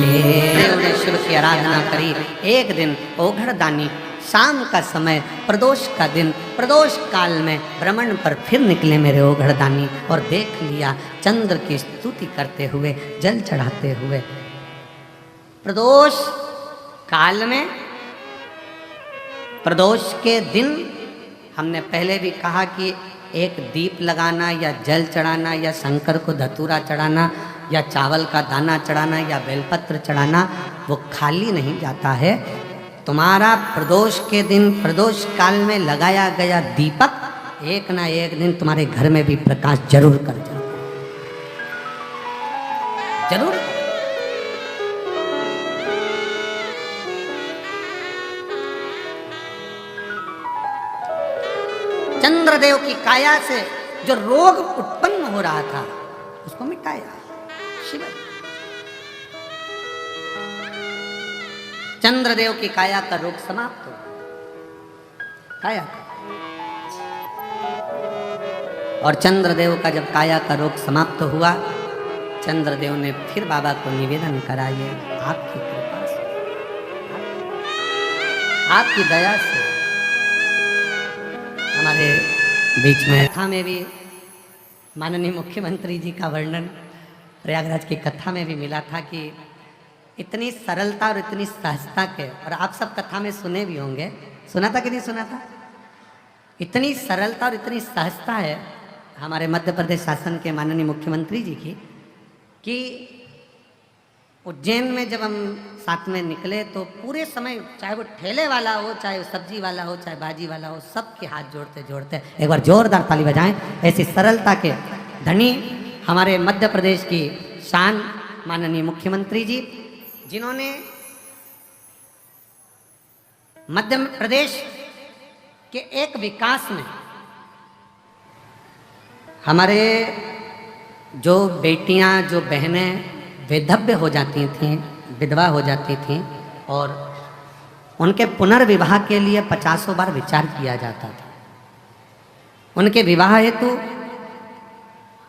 ने शिव की आराधना करी। एक दिन ओघड़दानी शाम का समय, प्रदोष का दिन, प्रदोष काल में भ्रमण पर फिर निकले मेरे ओघड़दानी और देख लिया चंद्र की स्तुति करते हुए, जल चढ़ाते हुए। प्रदोष काल में, प्रदोष के दिन हमने पहले भी कहा कि एक दीप लगाना या जल चढ़ाना या शंकर को धतूरा चढ़ाना या चावल का दाना चढ़ाना या बेलपत्र चढ़ाना वो खाली नहीं जाता है। तुम्हारा प्रदोष के दिन, प्रदोष काल में लगाया गया दीपक एक ना एक दिन तुम्हारे घर में भी प्रकाश जरूर कर जाए, जरूर। चंद्रदेव की काया से जो रोग उत्पन्न हो रहा था उसको मिटाया शिव। चंद्रदेव की काया का रोग समाप्त हो, काया का। और चंद्रदेव का जब काया का रोग समाप्त हुआ, चंद्रदेव ने फिर बाबा को निवेदन करा, ये आपकी कृपा से, आपकी दया से हमारे बीच में। कथा में भी माननीय मुख्यमंत्री जी का वर्णन प्रयागराज की कथा में भी मिला था कि इतनी सरलता और इतनी सहजता के, और आप सब कथा में सुने भी होंगे, सुना था कि नहीं सुना था? इतनी सरलता और इतनी सहजता है हमारे मध्य प्रदेश शासन के माननीय मुख्यमंत्री जी की कि उज्जैन में जब हम साथ में निकले तो पूरे समय, चाहे वो ठेले वाला हो, चाहे वो सब्जी वाला हो, चाहे भाजी वाला हो, सबके हाथ जोड़ते जोड़ते, एक बार जोरदार ताली बजाएं। ऐसी सरलता के धनी हमारे मध्य प्रदेश की शान माननीय मुख्यमंत्री जी, जिन्होंने मध्य प्रदेश के एक विकास में हमारे जो बेटियां, जो बहनें वैधव्य हो जाती थीं, विधवा हो जाती थीं, और उनके पुनर्विवाह के लिए 50 बार विचार किया जाता था, उनके विवाह हेतु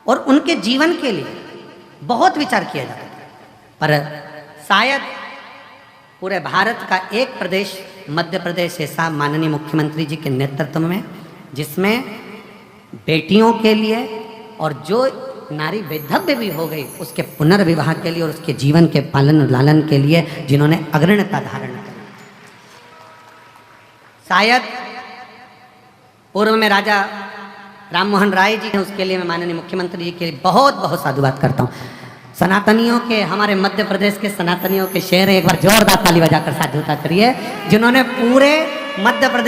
और उनके जीवन के लिए बहुत विचार किया जाता था। पर शायद पूरे भारत का एक प्रदेश मध्य प्रदेश ऐसा माननीय मुख्यमंत्री जी के नेतृत्व में, जिसमें बेटियों के लिए और जो नारी वैधव्य भी हो गई उसके पुनर्विवाह के लिए और उसके जीवन के पालन लालन के लिए जिन्होंने अग्रणता धारण की। शायद पूर्व में राजा राम मोहन राय जी हैं, उसके लिए मैं माननीय मुख्यमंत्री जी के लिए बहुत बहुत साधुवाद करता हूँ। सनातनियों के, हमारे मध्य प्रदेश के सनातनियों के शेर हैं, एक बार जोरदार ताली बजाकर साधुता करिए, जिन्होंने पूरे मध्य प्रदेश